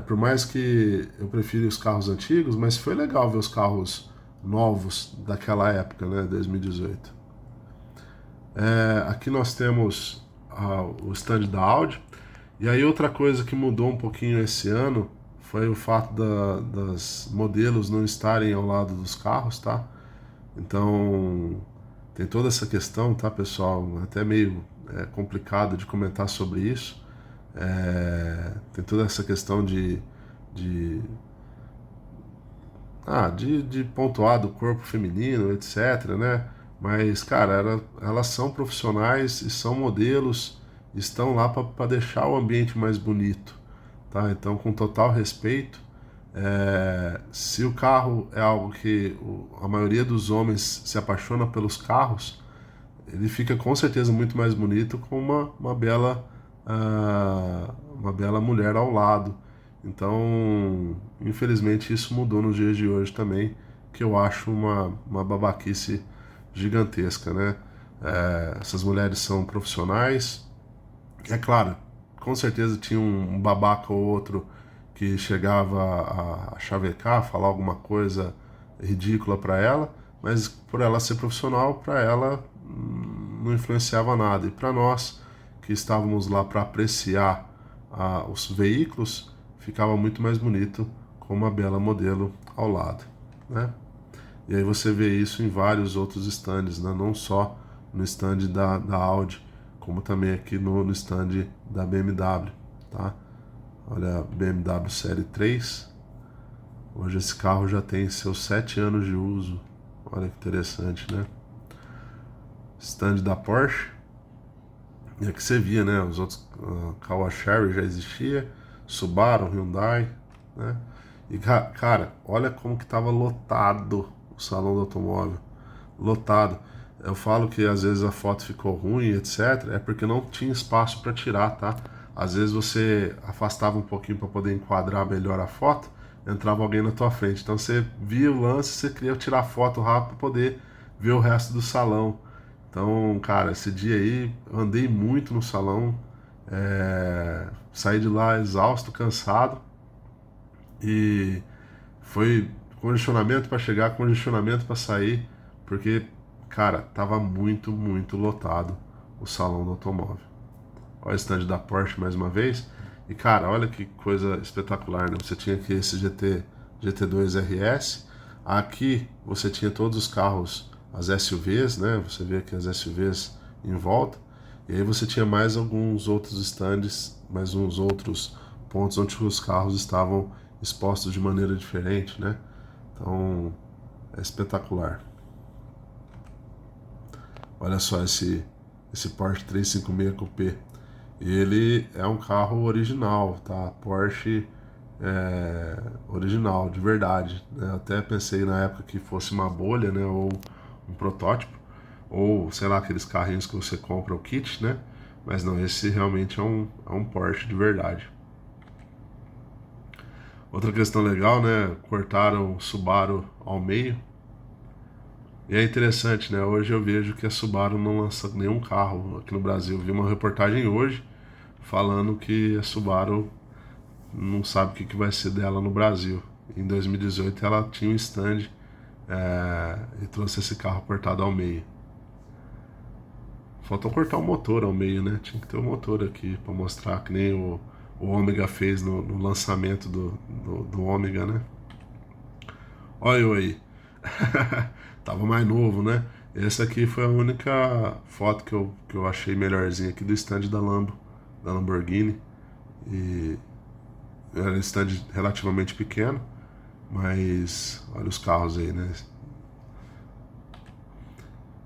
Por mais que eu prefira os carros antigos, mas foi legal ver os carros novos daquela época, né? 2018. Aqui nós temos o stand da Audi. E aí outra coisa que mudou um pouquinho esse ano foi o fato das modelos não estarem ao lado dos carros, tá? Então tem toda essa questão, tá, pessoal? Até meio complicado de comentar sobre isso. Tem toda essa questão de, de pontuar do corpo feminino, etc, né? Mas, cara, elas são profissionais e são modelos, estão lá para deixar o ambiente mais bonito, tá? Então, com total respeito, se o carro é algo que a maioria dos homens se apaixona pelos carros, ele fica com certeza muito mais bonito com uma bela mulher ao lado. Então, infelizmente, isso mudou nos dias de hoje também, que eu acho uma babaquice gigantesca, né? Essas mulheres são profissionais. É claro, com certeza tinha um babaca ou outro que chegava a chavecar, falar alguma coisa ridícula para ela, mas por ela ser profissional, para ela não influenciava nada. E para nós que estávamos lá para apreciar os veículos, ficava muito mais bonito com uma bela modelo ao lado, né? E aí você vê isso em vários outros stands, né? Não só no stand da Audi, como também aqui no stand da BMW, tá? Olha, a BMW Série 3. Hoje esse carro já tem seus 7 anos de uso. Olha que interessante, né? Stand da Porsche. E aqui você via, né? Os outros, Caoa Chery já existia, Subaru, Hyundai, né? E cara, olha como que tava lotado o salão do automóvel. Lotado. Eu falo que às vezes a foto ficou ruim, etc. É porque não tinha espaço para tirar, tá? Às vezes você afastava um pouquinho para poder enquadrar melhor a foto, entrava alguém na tua frente. Então você via o lance, você queria tirar foto rápido para poder ver o resto do salão. Então, cara, esse dia aí eu andei muito no salão, saí de lá exausto, cansado, e foi congestionamento para chegar, congestionamento para sair, porque, cara, tava muito, muito lotado o salão do automóvel. Olha o stand da Porsche mais uma vez. E, cara, olha que coisa espetacular, né? Você tinha aqui esse GT2 RS. Aqui você tinha todos os carros, as SUVs, né? Você vê aqui as SUVs em volta. E aí você tinha mais alguns outros stands, mais uns outros pontos onde os carros estavam expostos de maneira diferente, né? Então, é espetacular. Olha só esse Porsche 356 Coupé. Ele é um carro original, tá? Porsche original, de verdade, né? Eu até pensei na época que fosse uma bolha, né? Ou um protótipo, ou sei lá, aqueles carrinhos que você compra o kit, né? Mas não, esse realmente é um Porsche de verdade. Outra questão legal, né? Cortaram o Subaru ao meio. E é interessante, né? Hoje eu vejo que a Subaru não lança nenhum carro aqui no Brasil. Vi uma reportagem hoje falando que a Subaru não sabe o que vai ser dela no Brasil. Em 2018 ela tinha um stand e trouxe esse carro cortado ao meio. Faltou cortar o motor ao meio, né? Tinha que ter o motor aqui para mostrar, que nem o Ômega fez no lançamento do Ômega, né? Olha eu aí. Tava mais novo, né? Essa aqui foi a única foto que eu achei melhorzinha aqui do stand da Lamborghini. E era um stand relativamente pequeno, mas olha os carros aí, né?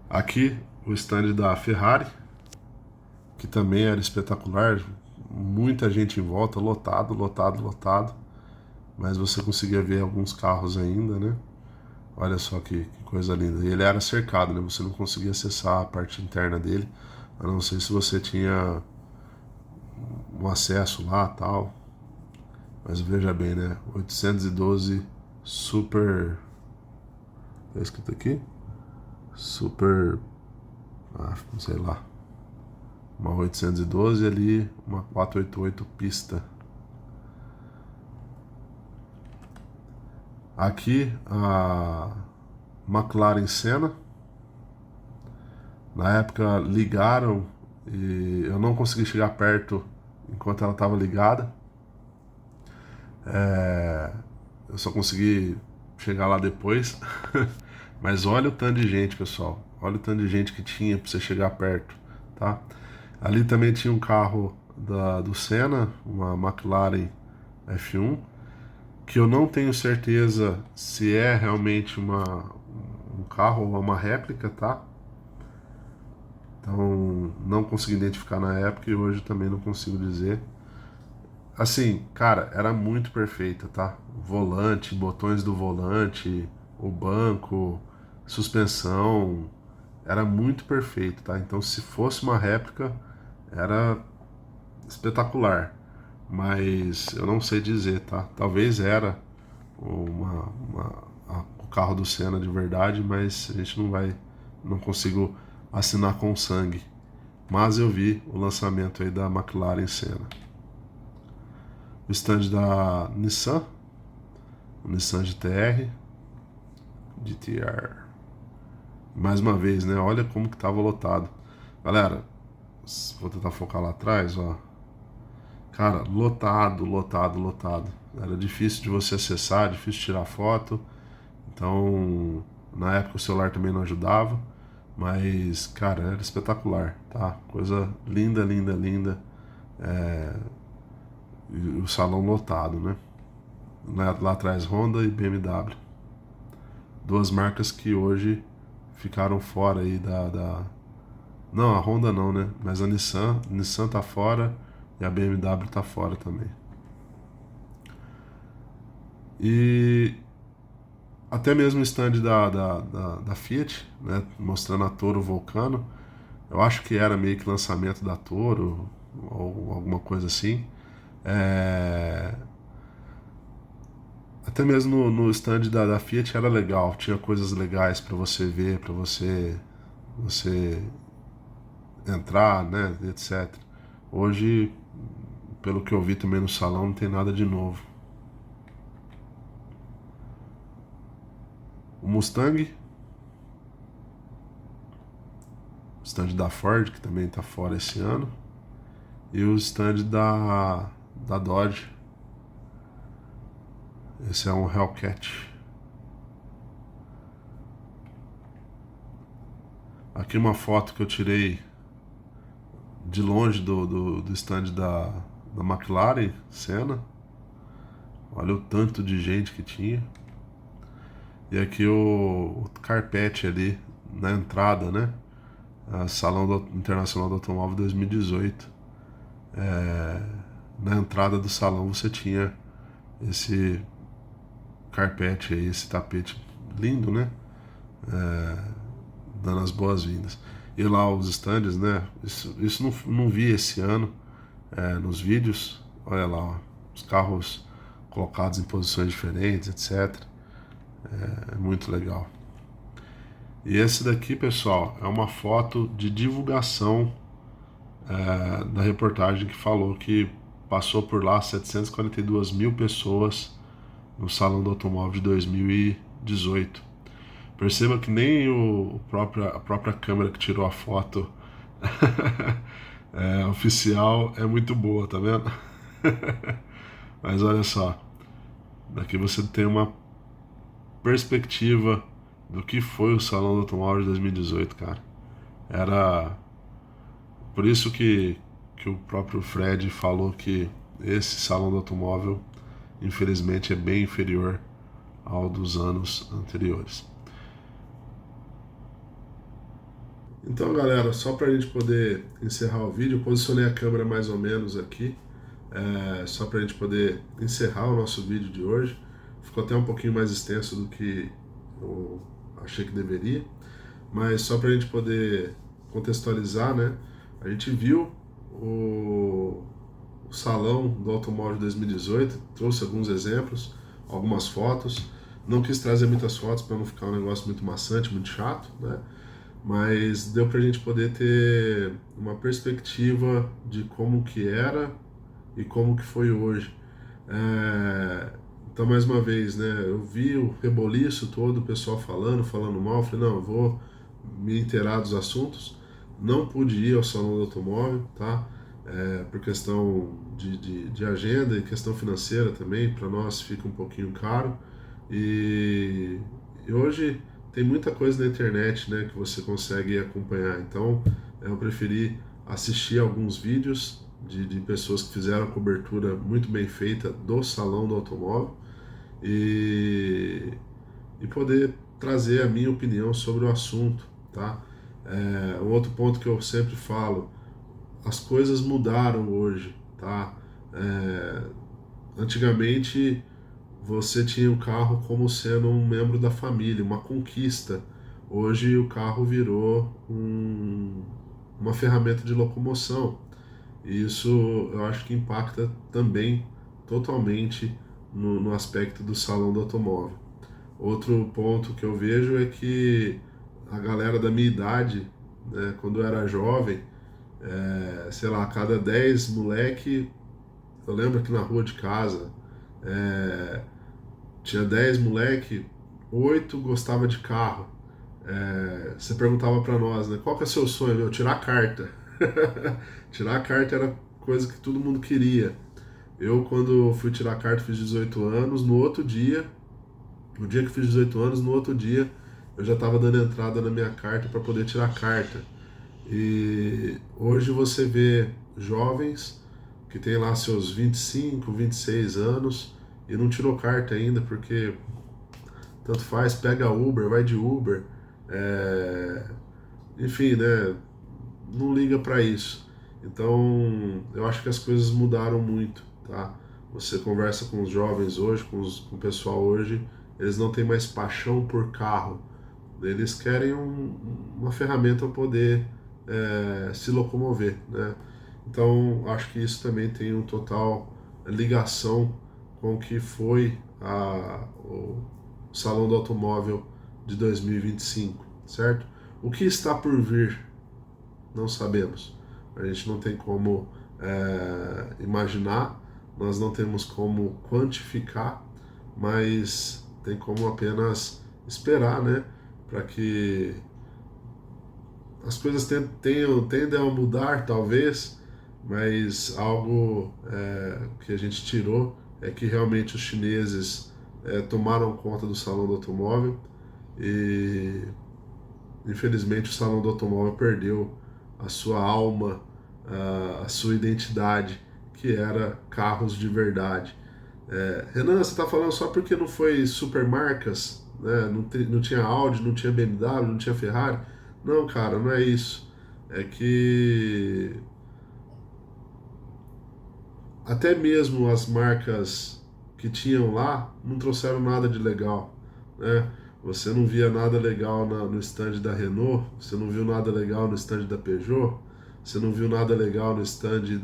Aqui o stand da Ferrari, que também era espetacular, muita gente em volta, lotado, lotado, lotado, mas você conseguia ver alguns carros ainda, né? Olha só que coisa linda. E ele era cercado, né? Você não conseguia acessar a parte interna dele, a não ser se você tinha um acesso lá tal. Mas veja bem, né? 812 Super. Tá escrito aqui? Super. Ah, sei lá. Uma 812 ali, uma 488 pista. Aqui a McLaren Senna. Na época ligaram e eu não consegui chegar perto enquanto ela estava ligada. Eu só consegui chegar lá depois. Mas olha o tanto de gente, pessoal. Olha o tanto de gente que tinha para você chegar perto, tá? Ali também tinha um carro do Senna, uma McLaren F1, que eu não tenho certeza se é realmente um carro ou uma réplica, tá? Então não consegui identificar na época e hoje também não consigo dizer. Assim, cara, era muito perfeita, tá? Volante, botões do volante, o banco, suspensão, era muito perfeito, tá? Então, se fosse uma réplica, era espetacular. Mas eu não sei dizer, tá? Talvez era o carro do Senna de verdade, mas a gente não consigo assinar com sangue. Mas eu vi o lançamento aí da McLaren Senna. O stand da Nissan, o Nissan GTR. Mais uma vez, né? Olha como que tava lotado. Galera, vou tentar focar lá atrás, ó. Cara, lotado, lotado, lotado. Era difícil de você acessar, difícil de tirar foto. Então, na época o celular também não ajudava. Mas, cara, era espetacular, tá? Coisa linda, linda, linda. E o salão lotado, né? Lá atrás Honda e BMW. Duas marcas que hoje ficaram fora aí Não, a Honda não, né? Mas a Nissan tá fora e a BMW tá fora também. E até mesmo o stand da Fiat, né? Mostrando a Toro Vulcano. Eu acho que era meio que lançamento da Toro ou alguma coisa assim. Até mesmo no stand da Fiat era legal, tinha coisas legais para você ver, para você entrar, né, etc. Hoje, pelo que eu vi também no salão, não tem nada de novo. O Mustang, o stand da Ford, que também está fora esse ano, e o stand da Dodge. Esse é um Hellcat. Aqui uma foto que eu tirei de longe do stand da McLaren Senna. Olha o tanto de gente que tinha. E aqui o carpete ali na entrada, né? Salão Internacional do Automóvel 2018. Na entrada do salão você tinha esse carpete aí, esse tapete lindo, né? Dando as boas-vindas. E lá os stands, né? Isso não vi esse ano nos vídeos. Olha lá, ó, os carros colocados em posições diferentes, etc. É muito legal. E esse daqui, pessoal, é uma foto de divulgação da reportagem que falou que passou por lá 742 mil pessoas no Salão do Automóvel de 2018. Perceba que nem a própria câmera que tirou a foto oficial é muito boa, tá vendo? Mas olha só, daqui você tem uma perspectiva do que foi o Salão do Automóvel de 2018, cara. Era por isso que o próprio Fred falou que esse Salão do Automóvel, infelizmente, é bem inferior ao dos anos anteriores. Então, galera, só para a gente poder encerrar o vídeo, eu posicionei a câmera mais ou menos aqui, só para a gente poder encerrar o nosso vídeo de hoje. Ficou até um pouquinho mais extenso do que eu achei que deveria, mas só para a gente poder contextualizar, né? A gente viu o Salão do Automóvel de 2018, trouxe alguns exemplos, algumas fotos. Não quis trazer muitas fotos para não ficar um negócio muito maçante, muito chato, né? Mas deu para a gente poder ter uma perspectiva de como que era e como que foi hoje. Então, mais uma vez, né, eu vi o reboliço todo, o pessoal falando mal, eu falei, não, eu vou me inteirar dos assuntos. Não pude ir ao Salão do Automóvel, tá? Por questão de agenda e questão financeira também, para nós fica um pouquinho caro. E hoje tem muita coisa na internet, né, que você consegue acompanhar. Então, eu preferi assistir alguns vídeos de pessoas que fizeram a cobertura muito bem feita do Salão do Automóvel e poder trazer a minha opinião sobre o assunto, tá? Um outro ponto que eu sempre falo, as coisas mudaram hoje, tá? Antigamente você tinha o carro como sendo um membro da família, uma conquista. Hoje o carro virou uma ferramenta de locomoção. E isso eu acho que impacta também totalmente no aspecto do salão do automóvel. Outro ponto que eu vejo é que a galera da minha idade, né, quando eu era jovem, sei lá, a cada 10 moleque, eu lembro que na rua de casa, tinha 10 moleque, 8 gostava de carro. Você perguntava para nós, né, qual que é o seu sonho? Eu tirar a carta. Tirar a carta era coisa que todo mundo queria. Eu, quando fui tirar a carta, fiz 18 anos, no dia que fiz 18 anos, no outro dia, eu já estava dando entrada na minha carta para poder tirar a carta. E hoje você vê jovens que têm lá seus 25, 26 anos e não tirou carta ainda, porque tanto faz, pega Uber, vai de Uber, enfim, né, não liga para isso. Então, eu acho que as coisas mudaram muito, tá? Você conversa com os jovens hoje, com o pessoal hoje, eles não têm mais paixão por carro. Eles querem uma ferramenta para poder se locomover, né? Então, acho que isso também tem um total ligação com o que foi o Salão do Automóvel de 2025, certo? O que está por vir, não sabemos. A gente não tem como imaginar, nós não temos como quantificar, mas tem como apenas esperar, né, para que as coisas tendem a mudar, talvez, mas algo que a gente tirou é que realmente os chineses tomaram conta do Salão do Automóvel e infelizmente o Salão do Automóvel perdeu a sua alma, a sua identidade, que era carros de verdade. Renan, você está falando só porque não foi supermarcas, né? Não tinha Audi, não tinha BMW, não tinha Ferrari? Não, cara, não é isso. É que até mesmo as marcas que tinham lá não trouxeram nada de legal, né? Você não via nada legal no stand da Renault, você não viu nada legal no stand da Peugeot, você não viu nada legal no stand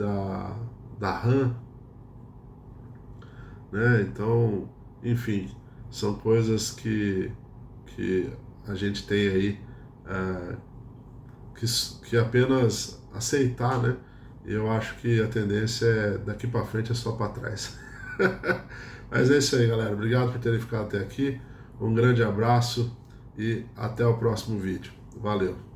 da RAM, né? Então, enfim, são coisas que a gente tem aí que apenas aceitar, né? E eu acho que a tendência daqui para frente é só para trás. Mas é isso aí, galera. Obrigado por terem ficado até aqui. Um grande abraço e até o próximo vídeo. Valeu!